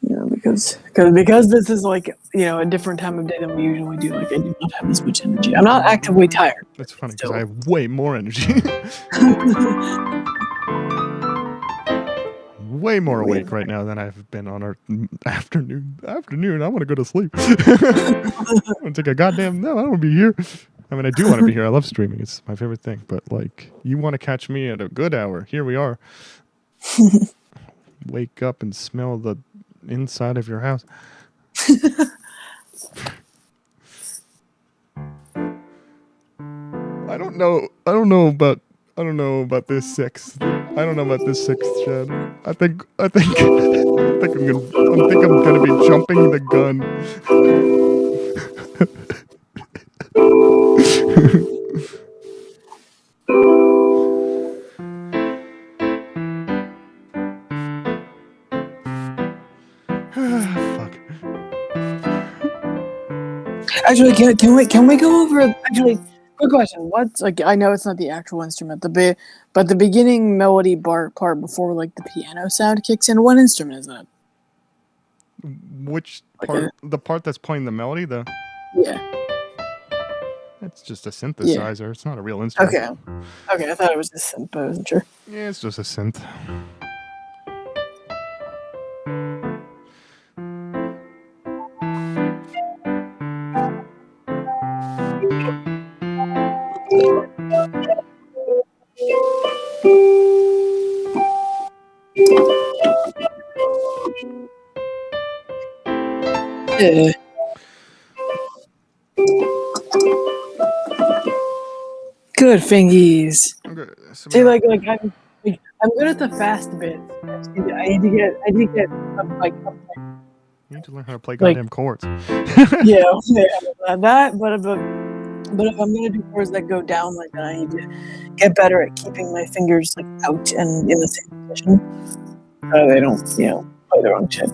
You know, because this is like, you know, a different time of day than we usually do. Like, I do not have as much energy. I'm not actively tired. That's funny because I have way more energy. Way more awake right now than I've been on our afternoon. I want to go to sleep. I want to take a goddamn no. I don't want to be here. I mean, I do want to be here. I love streaming. It's my favorite thing. But like, you want to catch me at a good hour. Here we are. Wake up and smell the inside of your house. I don't know about this 6. I don't know about this 6th, Chad. I think I'm gonna be jumping the gun. Fuck. Actually, can we go over? Actually, quick question. What's like? I know it's not the actual instrument, but the beginning melody part before like the piano sound kicks in. What instrument is that? Which part? The part that's playing the melody, Yeah. It's just a synthesizer. Yeah. It's not a real instrument. Okay. I thought it was a synth, but I wasn't sure. Yeah, it's just a synth. Yeah. Good fingies. Okay, so see, like I'm good at the fast bits. I need to get like. You need to learn how to play goddamn chords. Yeah, that. But if I'm gonna do chords that go down like that, I need to get better at keeping my fingers like out and in the same position, so they don't, play the wrong shit.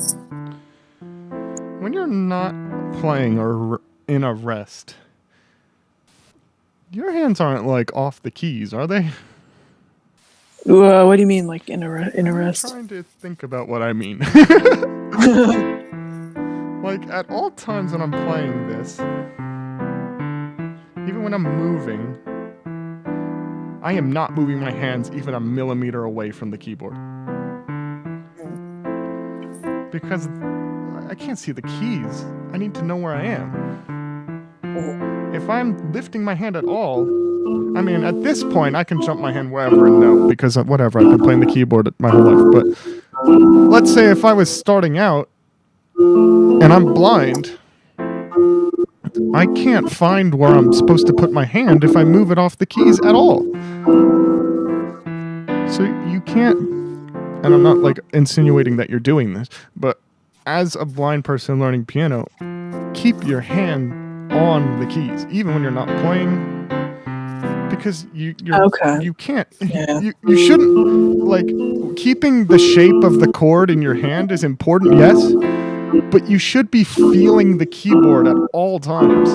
When you're not playing or in a rest, your hands aren't like off the keys, are they? What do you mean, like in a rest? I'm trying to think about what I mean. Like at all times when I'm playing this, even when I'm moving, I am not moving my hands even a millimeter away from the keyboard. Because I can't see the keys. I need to know where I am. If I'm lifting my hand at all, I mean, at this point, I can jump my hand wherever and know, because whatever, I've been playing the keyboard my whole life. But let's say if I was starting out and I'm blind, I can't find where I'm supposed to put my hand if I move it off the keys at all. So you can't, and I'm not like insinuating that you're doing this, but as a blind person learning piano, keep your hand on the keys, even when you're not playing, because you can't, you shouldn't, like, keeping the shape of the chord in your hand is important, yes, but you should be feeling the keyboard at all times.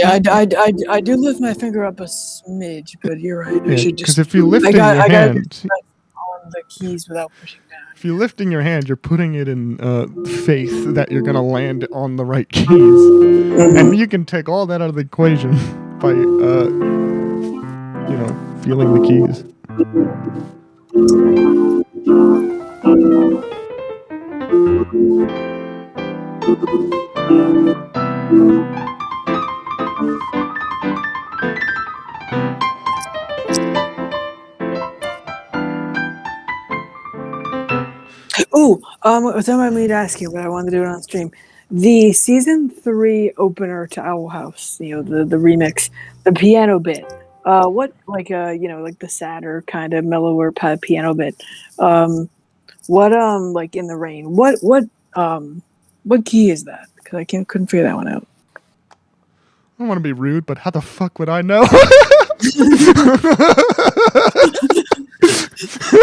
I do lift my finger up a smidge, but you're right. I should just, because if you lift your hand on the keys without pushing down. if you're lifting your hand, you're putting it in faith that you're gonna land on the right keys, and you can take all that out of the equation by feeling the keys. Oh, somebody made me ask you, but I wanted to do it on stream. The season 3 opener to Owl House, the remix, the piano bit. What like the sadder kind of mellower piano bit. What like In the Rain? What key is that? Because I couldn't figure that one out. I don't want to be rude, but how the fuck would I know?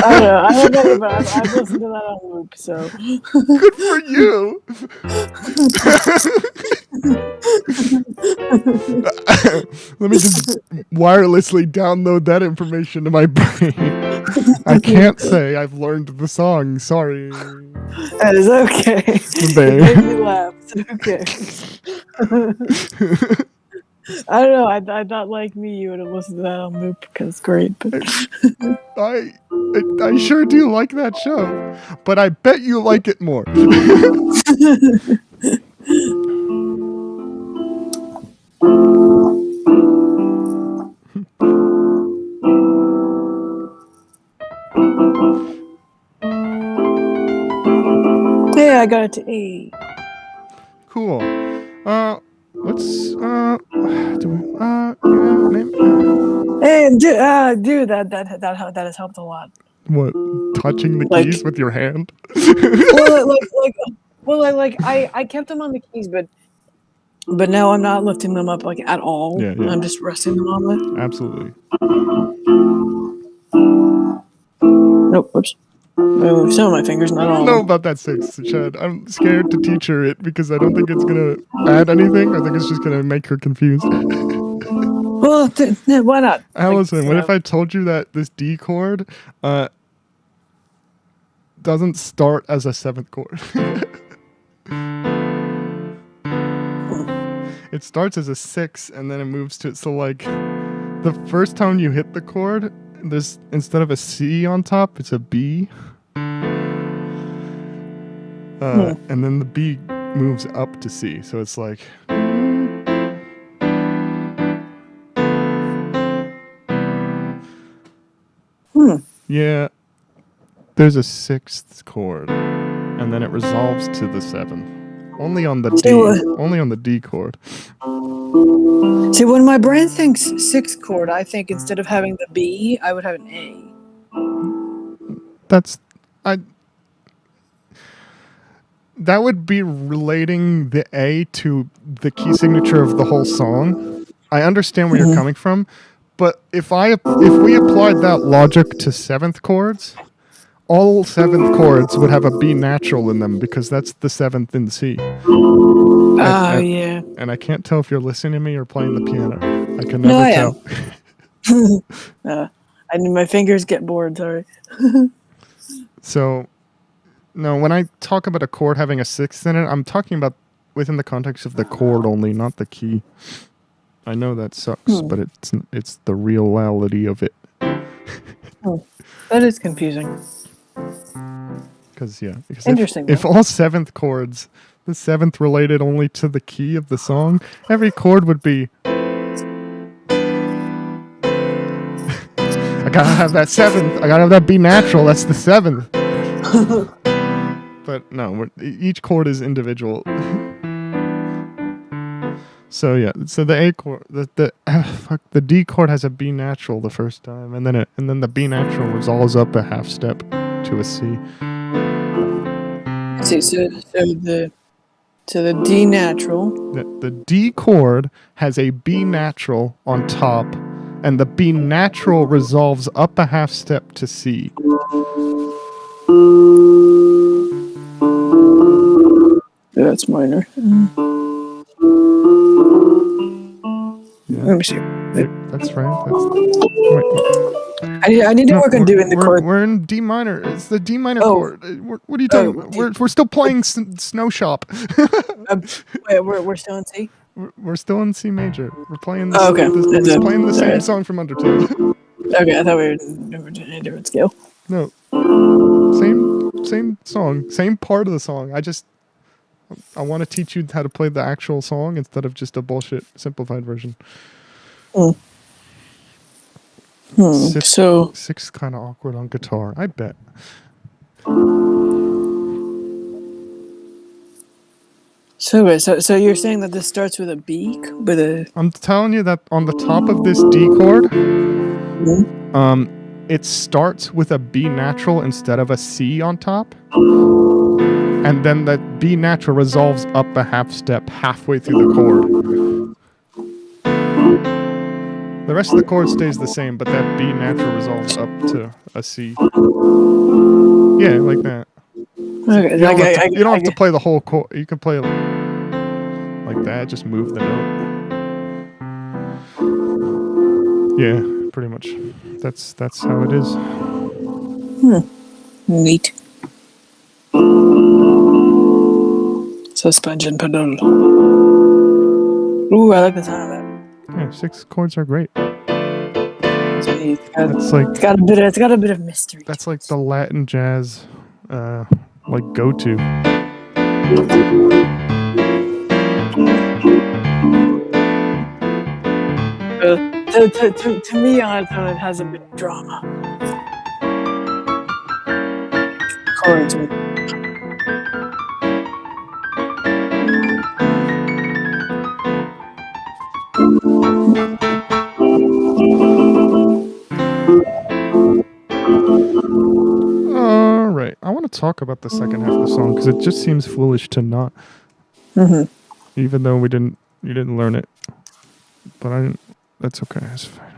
I don't know, but I've listened to that on loop, so. Good for you! Let me just wirelessly download that information to my brain. I can't say I've learned the song, sorry. That is okay. It made me laugh, it's okay. I don't know. I thought like me, you would have listened to that on loop because it's great. But I sure do like that show, but I bet you like it more. Yeah, I got it to 8. Cool. Let's Hey, dude, that has helped a lot. What? Touching the keys with your hand? I kept them on the keys, but now I'm not lifting them up at all. Yeah. I'm just resting them on it. Absolutely. Nope. Whoops. Some of my fingers, not all. I don't know about that 6, Chad. I'm scared to teach her it because I don't think it's gonna add anything. I think it's just gonna make her confused. Well, why not? Allison, what if I told you that this D chord doesn't start as a 7th chord? It starts as a 6 and then it moves to so the first time you hit the chord, there's instead of a C on top, it's a B. And then the B moves up to C. So it's like yeah, there's a 6th chord, and then it resolves to the 7th. Only on the D chord. See, when my brain thinks 6th chord, I think instead of having the B, I would have an A. That would be relating the A to the key signature of the whole song. I understand where you're coming from, but if we applied that logic to 7th chords, all 7th chords would have a B natural in them because that's the 7th in C. Yeah. And I can't tell if you're listening to me or playing the piano. I can never tell. I mean, my fingers get bored, sorry. So, no, when I talk about a chord having a 6th in it, I'm talking about within the context of the chord only, not the key. I know that sucks, but it's the reality of it. That is confusing. Because interesting. If all 7th chords, the 7th related only to the key of the song, every chord would be. I gotta have that 7th. I gotta have that B natural. That's the 7th. But no, each chord is individual. So yeah, so the A chord, the D chord has a B natural the first time, and then the B natural resolves up a half step to a C. So the D natural. The D chord has a B natural on top, and the B natural resolves up a half step to C. That's minor. Yeah. Let me see. That's right. I need to work on doing the chord. We're in D minor. It's the D minor chord. What are you talking about? We're still playing Snow Shop. Wait, we're still in C? We're still in C major. We're playing the same song from Undertale. Okay, I thought we were doing a different scale. No. Same song. Same part of the song. I want to teach you how to play the actual song instead of just a bullshit simplified version. So six kind of awkward on guitar, I bet. So you're saying that this starts with a B, with a? I'm telling you that on the top of this D chord, it starts with a B natural instead of a C on top. And then that B natural resolves up a half step halfway through the chord. The rest of the chord stays the same, but that B natural resolves up to a C. Yeah, like that. Okay, you don't have to play the whole chord. You can play like that, just move the note. Yeah, pretty much. That's how it is. Neat. Suspension pedal. Ooh, I like the sound of that. Yeah, 6 chords are great. It's got a bit of mystery. That's like the Latin jazz, like go-to. To me, on its own, it has a bit of drama. Chords. All right, I want to talk about the second half of the song because it just seems foolish to not. Even though you didn't learn it, but I didn't. That's okay. It's fine.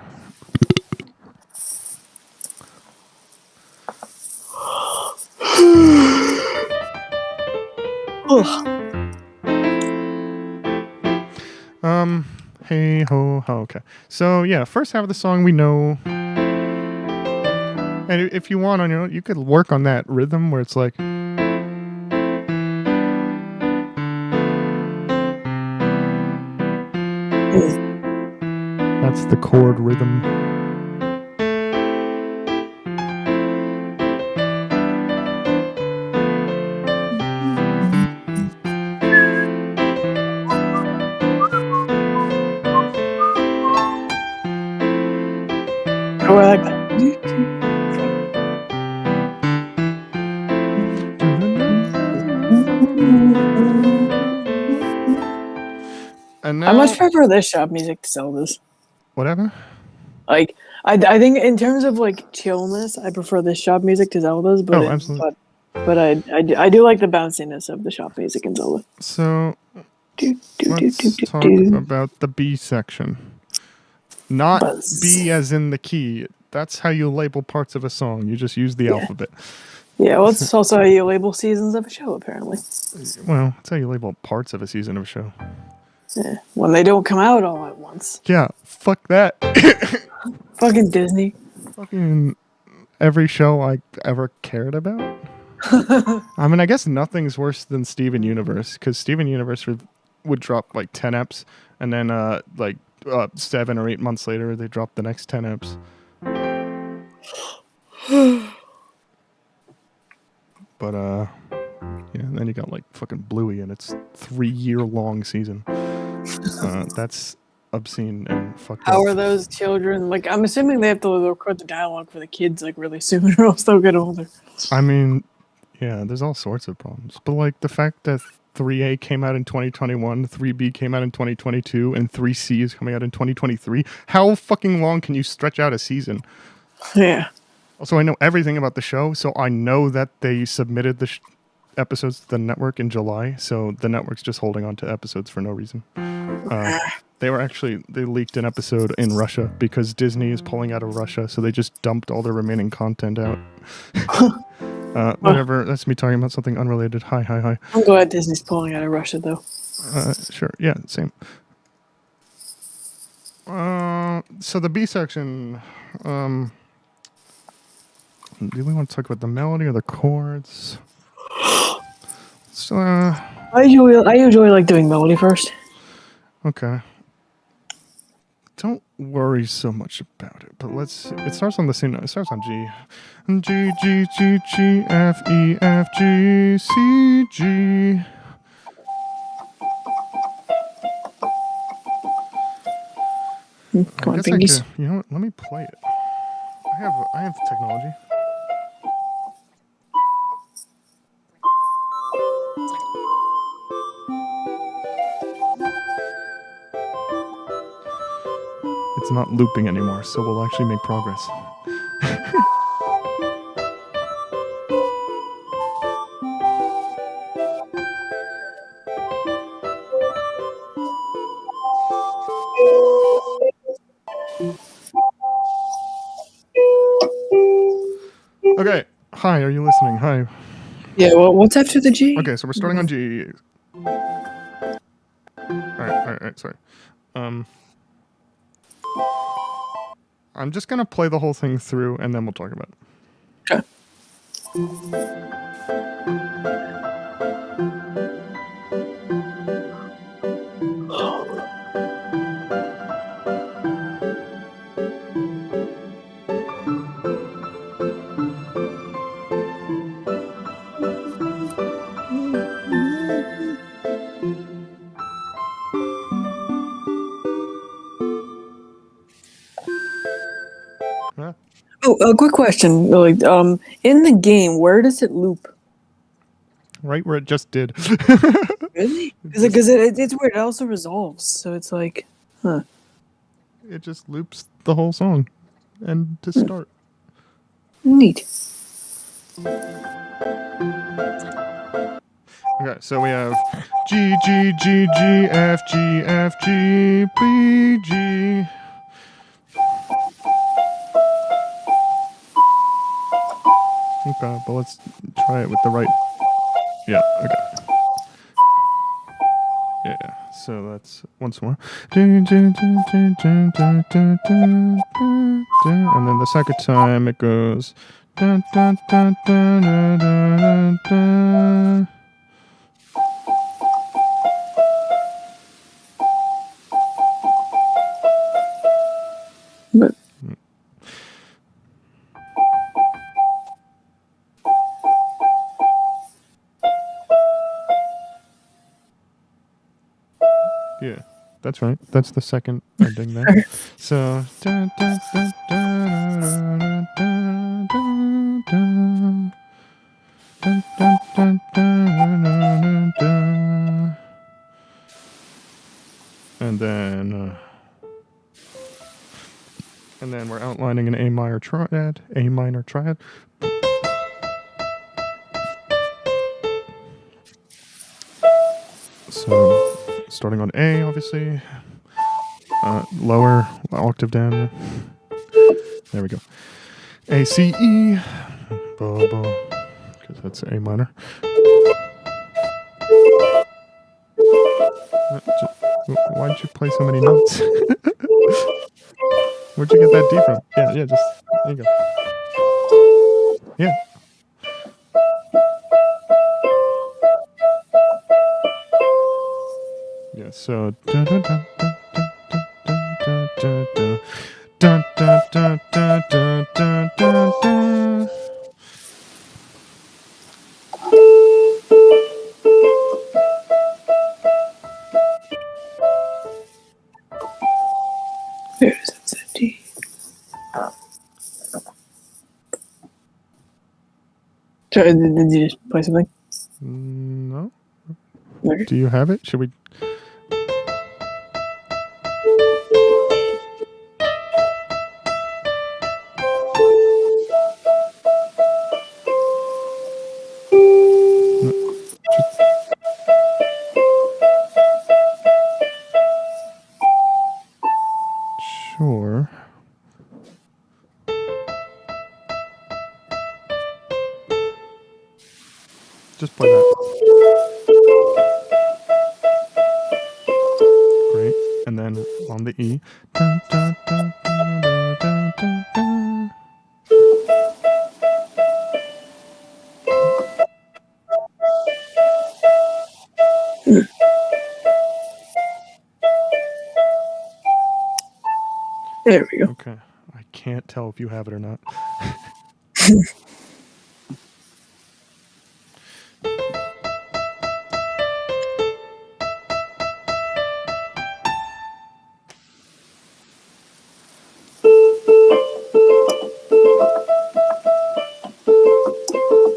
Hey ho ho. Okay. So yeah, first half of the song we know. And if you want on your own, you could work on that rhythm where it's like. That's the chord rhythm. Oh, I like that. And now, I much prefer this shop music to Zelda's. Whatever. Like, I think in terms of like chillness, I prefer this shop music to Zelda's. But absolutely. But I do like the bounciness of the shop music in Zelda. So let's talk about the B section. Not B as in the key. That's how you label parts of a song. You just use the alphabet. Yeah, well, it's also how you label seasons of a show, apparently. Well, that's how you label parts of a season of a show. Yeah, when they don't come out all at once. Yeah, fuck that. Fucking Disney. Fucking every show I ever cared about. I mean, I guess nothing's worse than Steven Universe, because Steven Universe would drop like 10 eps, and then 7 or 8 months later, they drop the next 10 eps. But yeah, and then you got like fucking Bluey, and it's 3-year-long season. That's obscene and fucked up. How are those children? Like, I'm assuming they have to record the dialogue for the kids like really soon, or else they'll get older. I mean, yeah, there's all sorts of problems, but like the fact that 3A came out in 2021, 3B came out in 2022, and 3C is coming out in 2023. How fucking long can you stretch out a season? Yeah. Also, I know everything about the show, so I know that they submitted the episodes to the network in July, so the network's just holding on to episodes for no reason. They leaked an episode in Russia because Disney is pulling out of Russia, so they just dumped all their remaining content out. Whatever, that's me talking about something unrelated. Hi. I'm glad Disney's pulling out of Russia, though. Sure, yeah, same. So the B section. Do we want to talk about the melody or the chords? So, I usually like doing melody first. Okay. Don't worry so much about it, but it starts on the same note. It starts on G. G, G, G, G, F, E, F, G, C, G. Come on, Pinkies. You know what? Let me play it. I have technology. It's not looping anymore, so we'll actually make progress. Okay. Hi, are you listening? Hi. Yeah, well, what's after the G? Okay, so we're starting on G. Alright, sorry. I'm just gonna play the whole thing through and then we'll talk about it. Okay. Oh, a quick question. Like, in the game, where does it loop? Right where it just did. Really? Because it's weird. It also resolves, so it's like, huh? It just loops the whole song, and to start. Neat. Okay, so we have G, G, G, G, F, G, F, G, B, G. Okay, but let's try it with the right. Yeah, okay. Yeah, so that's once more. And then the second time it goes. But yeah, that's right. That's the second ending there. So. And then we're outlining an A minor triad. So, starting on A, obviously. Lower, octave down. There we go. A, C, E. Because that's A minor. Why'd you play so many notes? Where'd you get that D from? Yeah, just, there you go. Yeah. Yeah, so. there's a D. Did you just play something? No. Okay. Do you have it? Should we? Sure. Just play that. Great. And and then on the E. Dun, dun, dun, dun, dun, dun, dun, dun. There we go. Okay. I can't tell if you have it or not.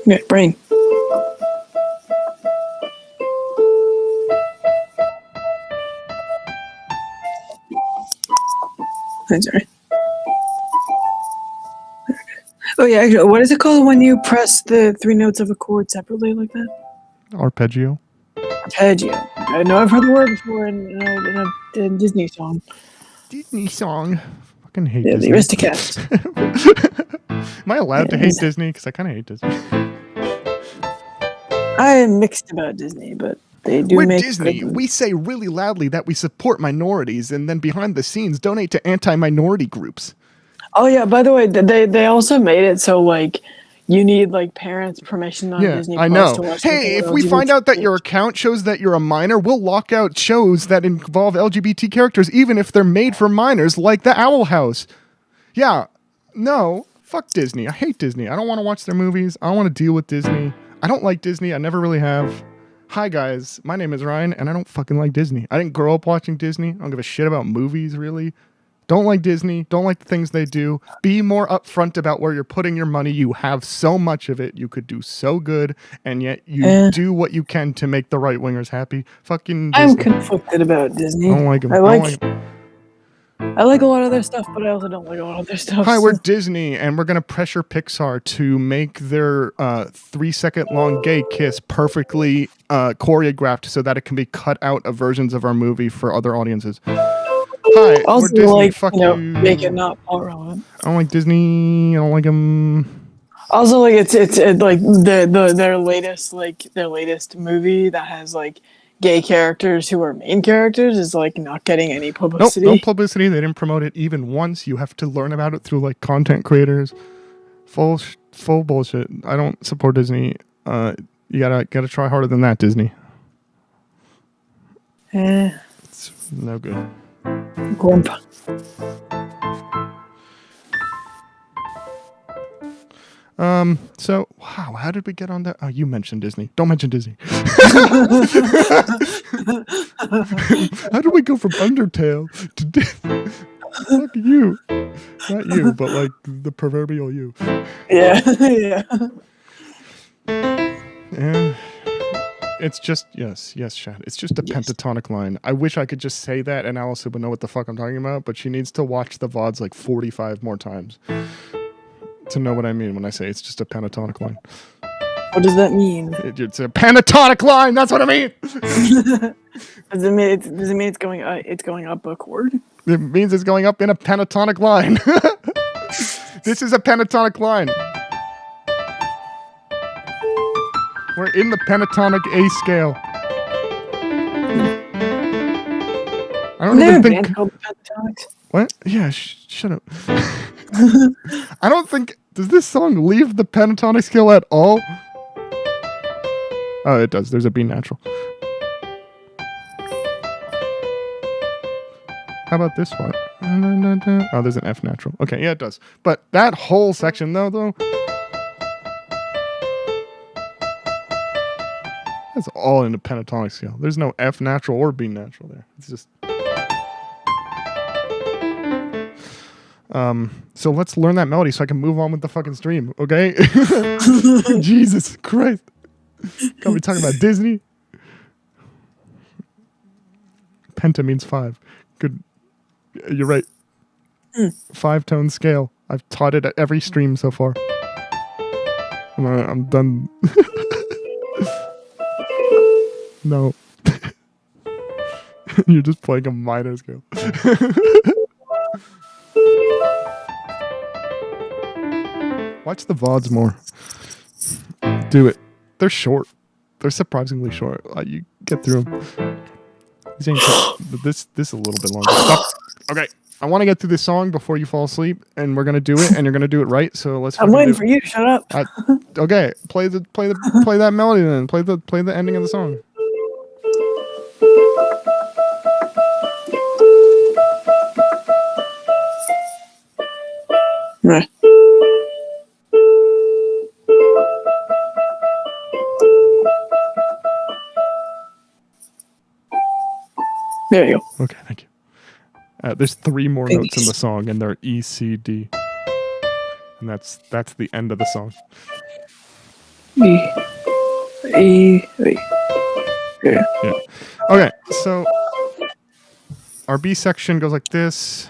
Yeah, brain. That's all right. Oh yeah, actually, what is it called when you press the 3 notes of a chord separately like that? Arpeggio. Arpeggio. I know I've heard the word before in a Disney song. Disney song. Fucking hate Disney. The Aristocats. Am I allowed to hate Disney? Because I kind of hate Disney. I am mixed about Disney, but they do make Disney. We say really loudly that we support minorities, and then behind the scenes donate to anti-minority groups. Oh yeah, by the way, they also made it so like you need like parents' permission on Disney Plus I know. to watch. Hey, if we find out that your account shows that you're a minor, we'll lock out shows that involve LGBT characters, even if they're made for minors, like The Owl House. Yeah, no, fuck Disney. I hate Disney. I don't want to watch their movies. I don't want to deal with Disney. I don't like Disney. I never really have. Hi guys, my name is Ryan, and I don't fucking like Disney. I didn't grow up watching Disney. I don't give a shit about movies, really. Don't like Disney. Don't like the things they do. Be more upfront about where you're putting your money. You have so much of it. You could do so good, and yet you do what you can to make the right wingers happy. Fucking Disney. I'm conflicted about Disney. I don't like them. I like a lot of their stuff, but I also don't like a lot of their stuff. Hi, we're Disney, and we're going to pressure Pixar to make their 3-second long gay kiss perfectly choreographed so that it can be cut out of versions of our movie for other audiences. Hi, also, we're Disney. like, Fuck you. Make it not plot relevant. I don't like Disney. I don't like them. Also, like it's like their latest movie that has like gay characters who are main characters is like not getting any publicity. Nope, no publicity. They didn't promote it even once. You have to learn about it through like content creators. Full bullshit. I don't support Disney. You gotta try harder than that, Disney. It's no good. Grump. So, wow, how did we get on that? Oh, you mentioned Disney. Don't mention Disney. How did we go from Undertale to Disney? Fuck you. Not you, but like the proverbial you. Yeah, yeah. And it's just, yes, Chad. It's just a pentatonic line. I wish I could just say that and Allison would know what the fuck I'm talking about, but she needs to watch the VODs like 45 more times to know what I mean when I say it's just a pentatonic line. What does that mean? It's a pentatonic line. That's what I mean. Does it mean it's going up a chord? It means it's going up in a pentatonic line. This is a pentatonic line. We're in the pentatonic A scale. I don't even think. What? Yeah, shut up. I don't think. Does this song leave the pentatonic scale at all? Oh, it does. There's a B natural. How about this one? Oh, there's an F natural. Okay, yeah, it does. But that whole section, though, that's all in the pentatonic scale. There's no F natural or B natural there. It's just. So let's learn that melody so I can move on with the fucking stream, okay? Jesus Christ. Can't be talking about Disney. Penta means 5. Good. You're right. 5-tone scale. I've taught it at every stream so far. I'm done. No. You're just playing a minor scale. Watch the VODs more. Do it. They're short. They're surprisingly short. You get through them. This is a little bit longer. Stop. Okay. I want to get through this song before you fall asleep, and we're gonna do it, and you're gonna do it right. So let's. I'm waiting for you. Shut up. Okay, play that melody then. Play the ending of the song. Right. There you go. Okay, thank you. There's 3 more notes in the song, and they're E, C, D, and that's the end of the song. E. Yeah. Okay, so our B section goes like this.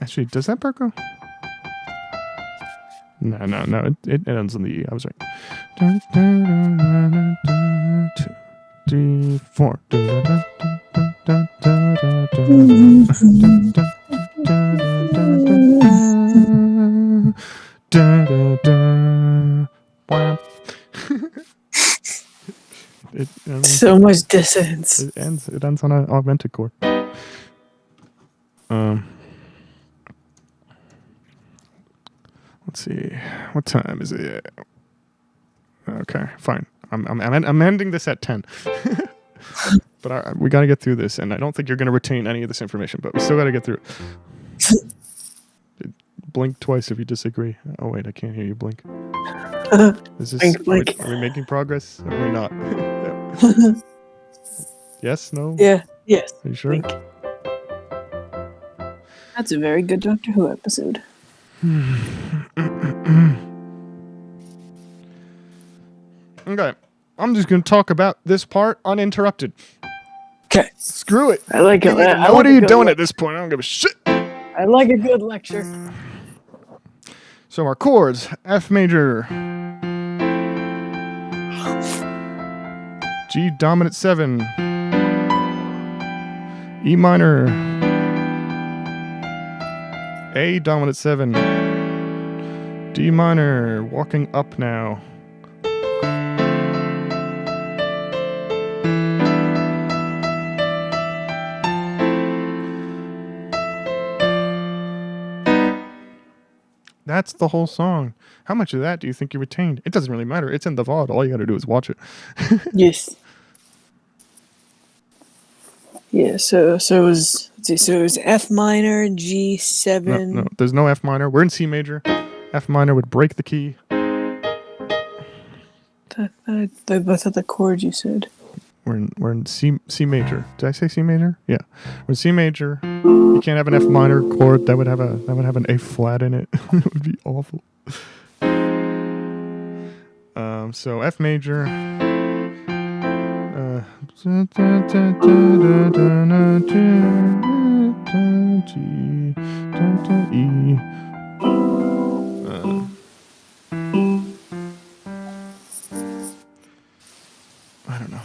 Actually, does that part go? No. It ends on the E. I was right. D, 4. So much dissonance. It ends on an augmented chord. Let's see. What time is it? Okay, fine. I'm ending this at 10. But we got to get through this, and I don't think you're going to retain any of this information, but we still got to get through it. Blink twice if you disagree. Oh, wait, I can't hear you blink. Is this, blink. Are we making progress? Or are we not? Yes? No? Yeah. Yes. Are you sure? Blink. That's a very good Doctor Who episode. Okay. I'm just going to talk about this part uninterrupted. Okay. Screw it. I like it. What are you doing at this point? I don't give a shit. I like a good lecture. So our chords, F major, G dominant 7, E minor, A dominant 7, D minor, walking up now. That's the whole song. How much of that do you think you retained? It doesn't really matter. It's in the VOD. All you got to do is watch it. Yes. Yeah. So it was. Let's see. So it was F minor, G7. No, there's no F minor. We're in C major. F minor would break the key. I thought the chord you said. We're in C major. Did I say C major? Yeah. We're in C major. You can't have an F minor chord that would have an A flat in it. It would be awful. So F major. G, E. I don't know.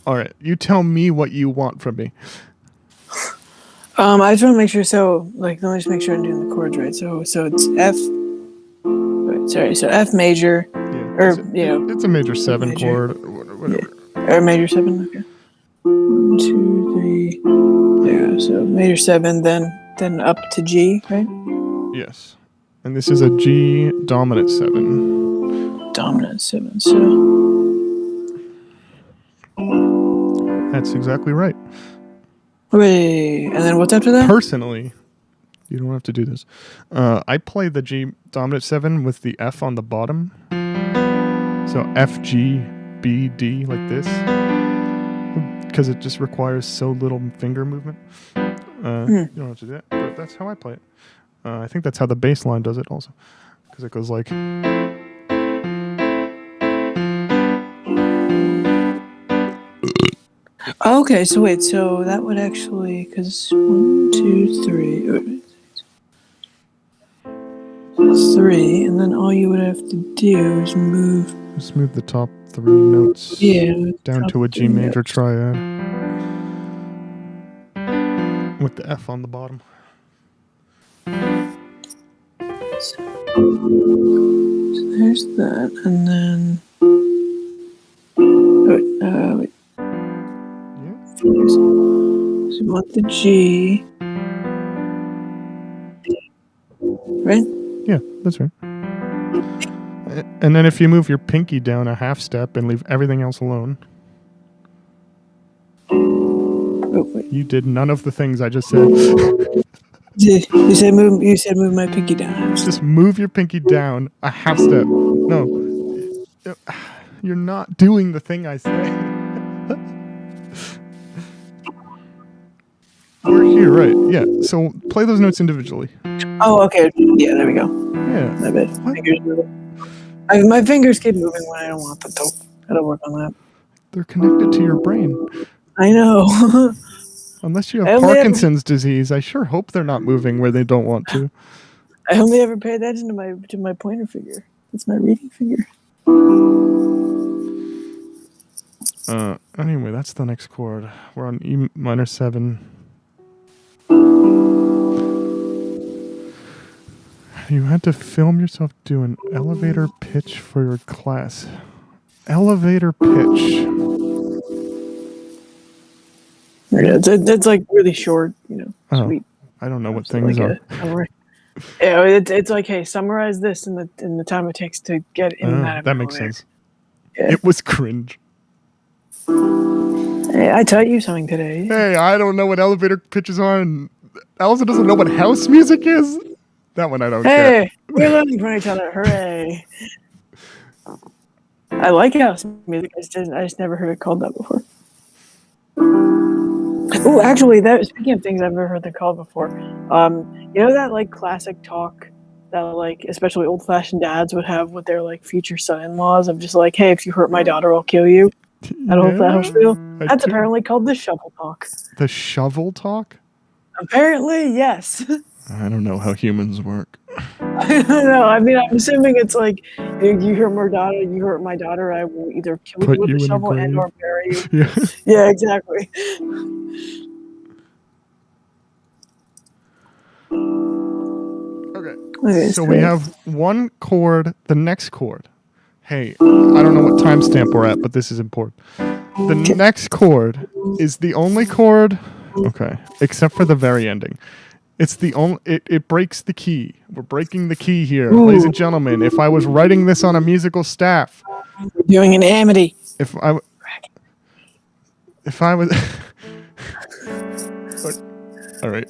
All right, you tell me what you want from me. I just want to make sure. So, let me just make sure I'm doing the chords right. So it's F. Wait, sorry. So F major, it's a major 7 chord, whatever. Or major 7. Okay. 1, 2, 3. There. So major 7, then up to G, right? Yes. And this is a G dominant 7. Dominant 7. So that's exactly right. Wait, and then what's after that? Personally, you don't have to do this. I play the G dominant 7 with the F on the bottom. So F, G, B, D, like this. Because it just requires so little finger movement. You don't have to do that, but that's how I play it. I think that's how the bass line does it also. Because it goes like... Okay, so wait, so that would actually... Because 1, 2, 3... 3, and then all you would have to do is move... Just move the top 3 notes down to a G major triad. With the F on the bottom. So there's that, and then wait. Fingers. So you want the G, right? Yeah, that's right. And then if you move your pinky down a half step and leave everything else alone. Oh, wait. You did none of the things I just said. You said move my pinky down. Just move your pinky down a half step. No. You're not doing the thing I say. We're here, right? Yeah. So play those notes individually. Oh, okay. Yeah, there we go. Yeah. My bad. My fingers keep moving when I don't want them to. Gotta work on that. They're connected to your brain. I know. Unless you have Parkinson's disease, I sure hope they're not moving where they don't want to. I only ever pay attention to my pointer finger. It's my reading finger. Anyway, that's the next chord. We're on E minor 7. You had to film yourself doing elevator pitch for your class. Elevator pitch. Yeah, it's like really short, sweet. I don't know what things are. Yeah, it's like, hey, summarize this in the time it takes to get in that. That makes sense. Yeah. It was cringe. Hey, I taught you something today. Hey, I don't know what elevator pitches are, and Elsa doesn't know what house music is. That one I don't care. Hey, we're learning from each other. Hooray! I like house music. I just never heard it called that before. Oh, actually, speaking of things I've never heard it called before, you know that like classic talk that like especially old-fashioned dads would have with their like future son-in-laws of just like, hey, if you hurt my daughter, I'll kill you. That whole feel. That's apparently called the shovel talk. The shovel talk? Apparently, yes. I don't know how humans work. I don't know. I mean, I'm assuming it's like, you hurt my daughter, I will either kill you with a shovel and or bury you. Yeah. Yeah, exactly. Okay, so we have one chord, the next chord. Hey, I don't know what timestamp we're at, but this is important. The next chord is the only chord, okay, except for the very ending. It's the only, it breaks the key. We're breaking the key here. Ooh. Ladies and gentlemen, if I was writing this on a musical staff. We're doing an amity. If I was. All right. All right.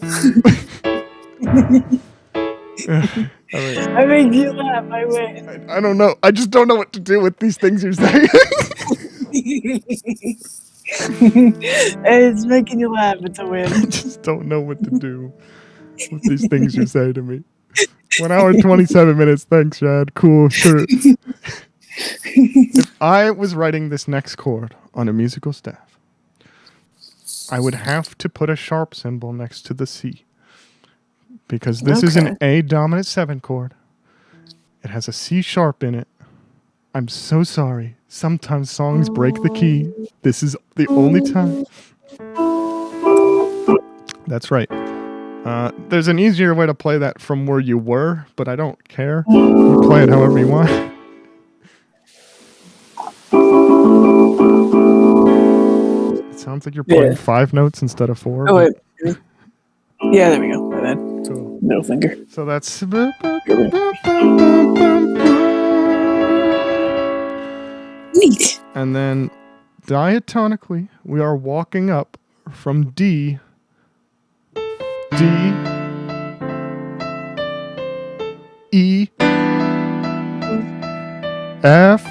I make you laugh. I win. I don't know. I just don't know what to do with these things you're saying. It's making you laugh. It's a win. I just don't know what to do with these things you say to me. 1 hour and 27 minutes. Thanks, Chad. Cool. Sure. If I was writing this next chord on a musical staff, I would have to put a sharp symbol next to the C. Because this is an A dominant 7 chord. It has a C sharp in it. I'm so sorry. Sometimes songs break the key. This is the only time. That's right. There's an easier way to play that from where you were, but I don't care. You play it however you want. It sounds like you're playing 5 notes instead of 4. Oh, wait. Yeah, there we go. My bad. Cool. Middle finger. So that's... Neat. And then diatonically, we are walking up from D, E, F.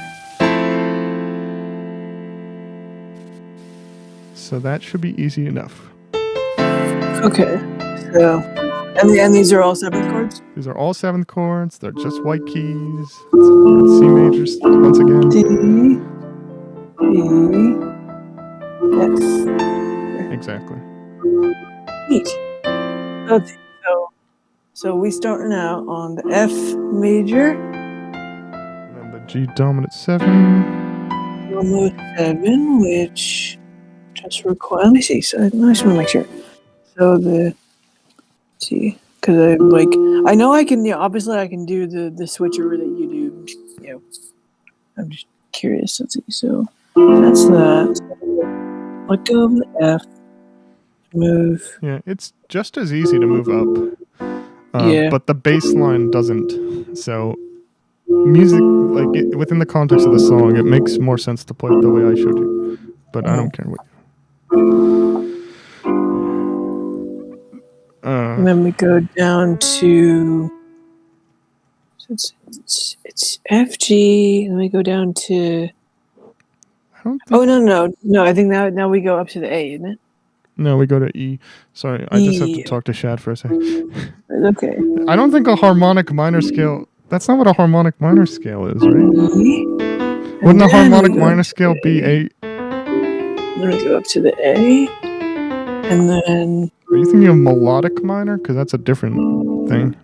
So that should be easy enough. Okay. So, and these are all 7th chords? These are all 7th chords. They're just white keys. It's C major once again. D, E, F. Exactly. Neat. Okay, so we starting out on the F major. And then the G dominant 7. Dominant 7, which just require. Let me see. So I just want to make sure. So the. Let's see. Because I know I can. Obviously I can do the switcheroo that you do. I'm just curious. Let's see. So that's that. Let go of the F. Move. Yeah, it's just as easy to move up. Yeah. But the bass line doesn't. So music, within the context of the song, it makes more sense to play it the way I showed you. But I don't care what. And then we go down to. It's F G. Then we go down to. No! I think now we go up to the A, isn't it? No, we go to E. Sorry, I just have to talk to Shad for a second. Okay. I don't think a harmonic minor scale. That's not what a harmonic minor scale is, right? Wouldn't a harmonic minor scale be A? Then we go up to the A, and then. Are you thinking of melodic minor? Because that's a different thing.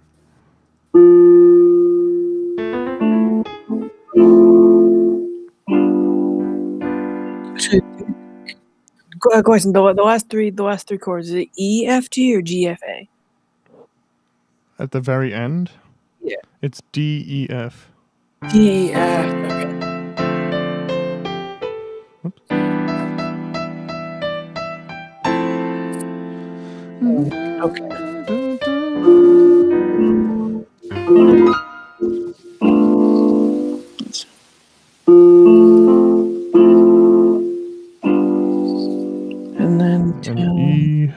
Question: the last three chords, is it E, F, G, or G, F, A? At the very end? Yeah. It's D, E, F. D, E, F. Okay. Okay. And then E.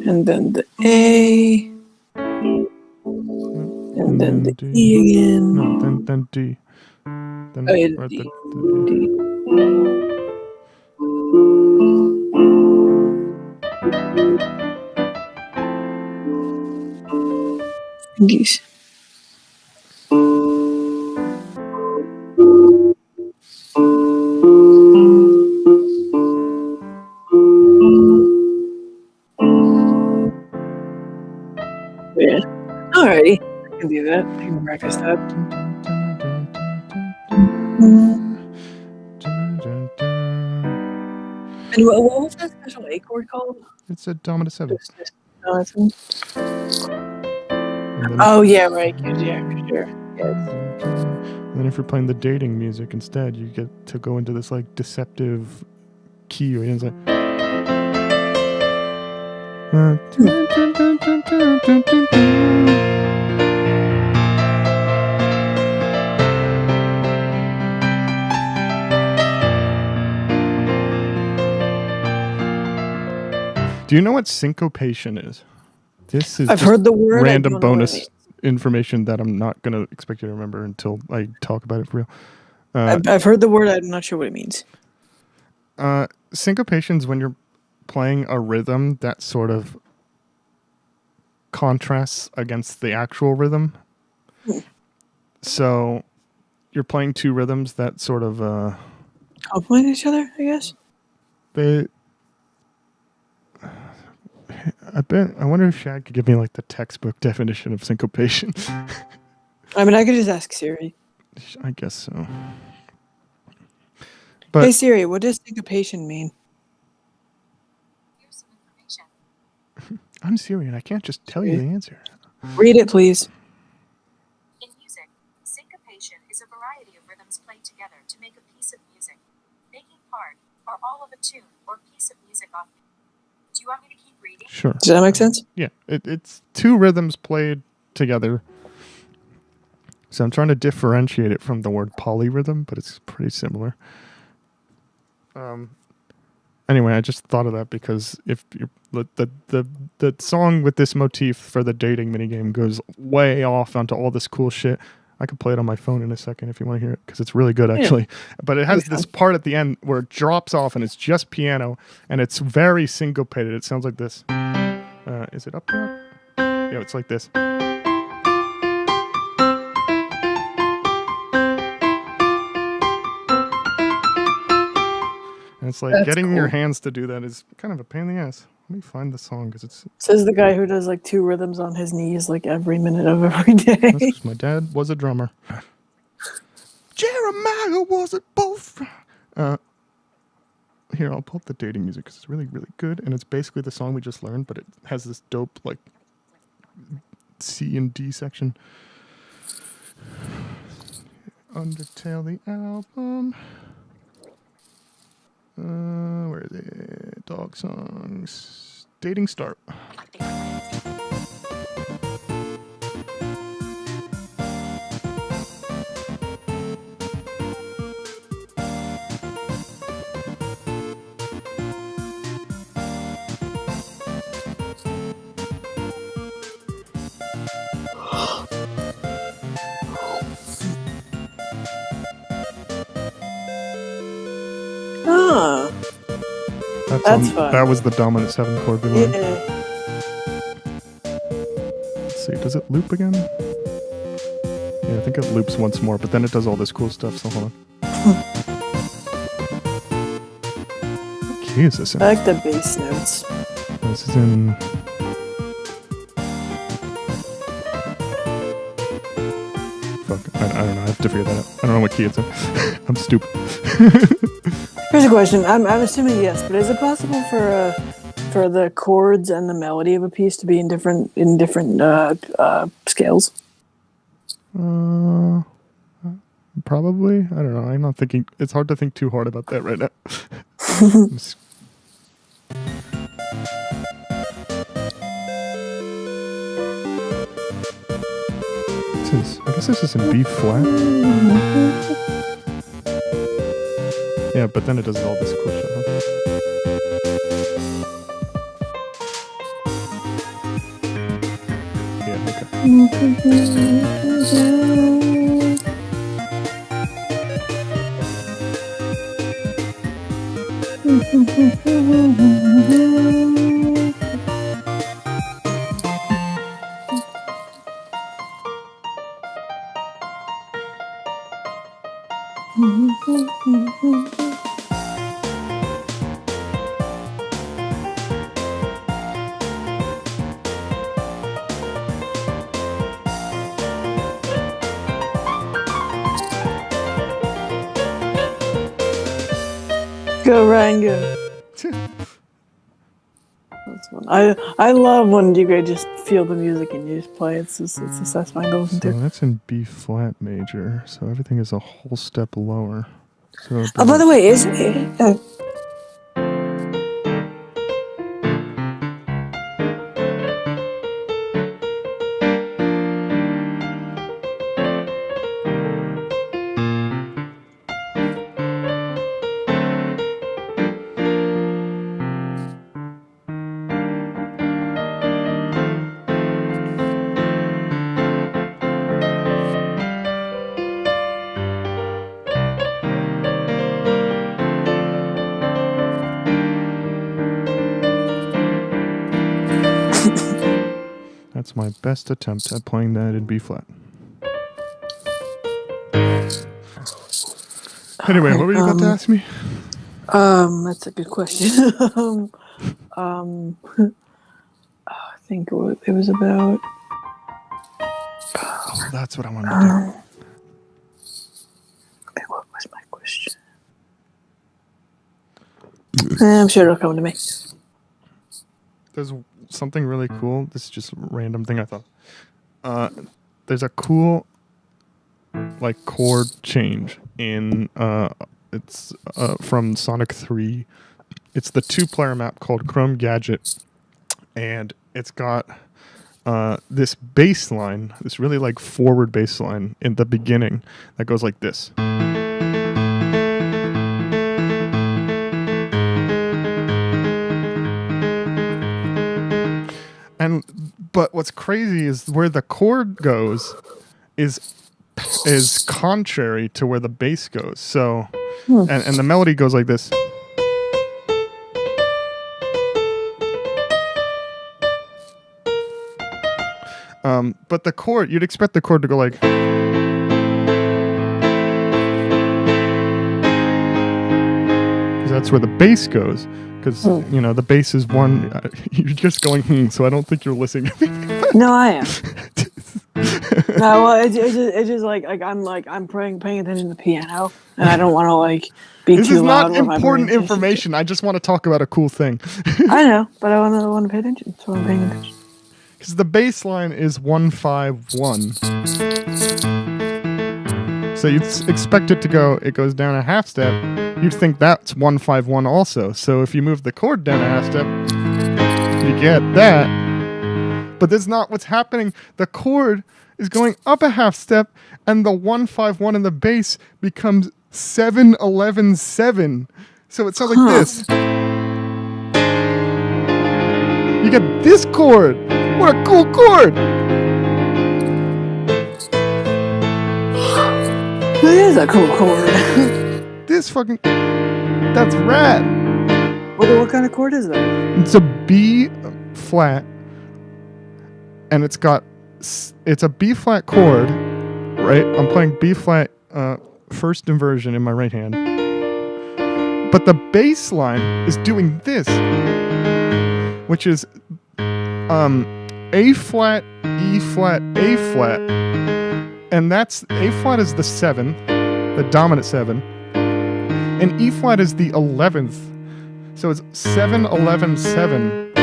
And then the A. And then the D. E again. No, then D. Then D. Geese. Yeah. Alrighty. I can do that. I can practice that. And what was that special A chord called? It's a dominant 7. Oh, yeah, right. Yeah, for sure. Yes. And then if you're playing the dating music instead, you get to go into this deceptive key where it's like. Do you know what syncopation is? This is I've heard the word. Random bonus information that I'm not going to expect you to remember until I talk about it for real. I've heard the word. I'm not sure what it means. Syncopation is when you're playing a rhythm that sort of contrasts against the actual rhythm. So you're playing two rhythms that sort of complement each other, I guess. I wonder if Shad could give me the textbook definition of syncopation. I mean, I could just ask Siri. I guess so. But, hey Siri, what does syncopation mean? Here's some information. I'm Siri, and I can't just tell you the answer. Read it, please. In music, syncopation is a variety of rhythms played together to make a piece of music, making part or all of a tune or piece of music off. Do you want me to keep reading? Sure. Does that make sense? Yeah, it's two rhythms played together. So I'm trying to differentiate it from the word polyrhythm, but it's pretty similar. Anyway, I just thought of that because if you're, the song with this motif for the dating minigame goes way off onto all this cool shit. I could play it on my phone in a second if you want to hear it because it's really good actually. Yeah. But it has this part at the end where it drops off and it's just piano and it's very syncopated. It sounds like this. Is it up there? Yeah, it's like this. And it's like getting your hands to do that is kind of a pain in the ass. Let me find the song because it's. Says the guy who does two rhythms on his knees every minute of every day. That's because my dad was a drummer. here, I'll pull up the dating music because it's really, really good. And it's basically the song we just learned, but it has this dope, like, C and D section. Undertale, the album. Where is it? Dog songs. Dating start. That's fun. That was the dominant 7 chord we learned. Yeah. Let's see, does it loop again? Yeah, I think it loops once more, but then it does all this cool stuff, so hold on. What key is this in? I like the bass notes. This is in... Fuck, I don't know, I have to figure that out. I don't know what key it's in. I'm stupid. Here's a question. I'm assuming yes, but is it possible for the chords and the melody of a piece to be in different scales? Probably. I don't know. I'm not thinking. It's hard to think too hard about that right now. I guess this is in B flat. Yeah, but then it does all this cool shit, huh? Yeah, okay. Go Rango. That's fun. I love when you guys just feel the music and you just play. It's satisfying to listen to. So that's in B flat major, so everything is a whole step lower. So Oh, by the way, is it? That's my best attempt at playing that in B flat. Anyway, what were you about to ask me? That's a good question. I think it was about. Oh, that's what I wanted to do. Okay, what was my question? I'm sure it'll come to me. There's something really cool. This is just a random thing I thought. There's a cool, like, chord change in it's from Sonic 3. It's the 2-player map called Chrome Gadget, and it's got this bass line, this really like forward bass line in the beginning that goes like this. But what's crazy is where the chord goes is contrary to where the bass goes. So, and the melody goes like this. But the chord, you'd expect the chord to go like. Because that's where the bass goes. Because, you know, the bass is one. You're just going, so I don't think you're listening. No, I am. No, well, it's just I'm paying attention to the piano, and I don't want to like be This too is loud. not important information. I just want to talk about a cool thing. I know, but I want to pay attention, so I'm paying attention. Because the bass line is 151. So you'd expect it to go. It goes down a half step. You'd think that's 151 also. So if you move the chord down a half step, you get that. But that's not what's happening. The chord is going up a half step, and the 151 in the bass becomes 7-11-7. So it sounds like this. You get this chord. What a cool chord! It is a cool chord. This fucking... That's rad. What kind of chord is that? It's a B flat. And it's a B flat chord, right? I'm playing B flat first inversion in my right hand. But the bass line is doing this, which is A flat, E flat, A flat. And that's A flat is the 7, the dominant 7. And E flat is the 11th. So it's 7-11-7.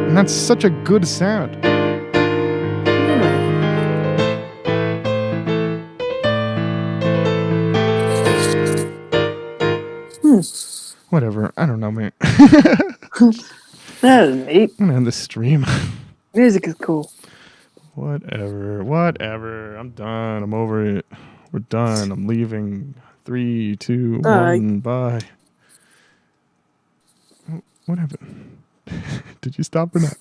And that's such a good sound. Whatever. I don't know, man. That is neat. I'm gonna end this stream. Music is cool. Whatever. I'm done. I'm over it. We're done. I'm leaving. 3, 2, 1. Bye. What happened? Did you stop or not?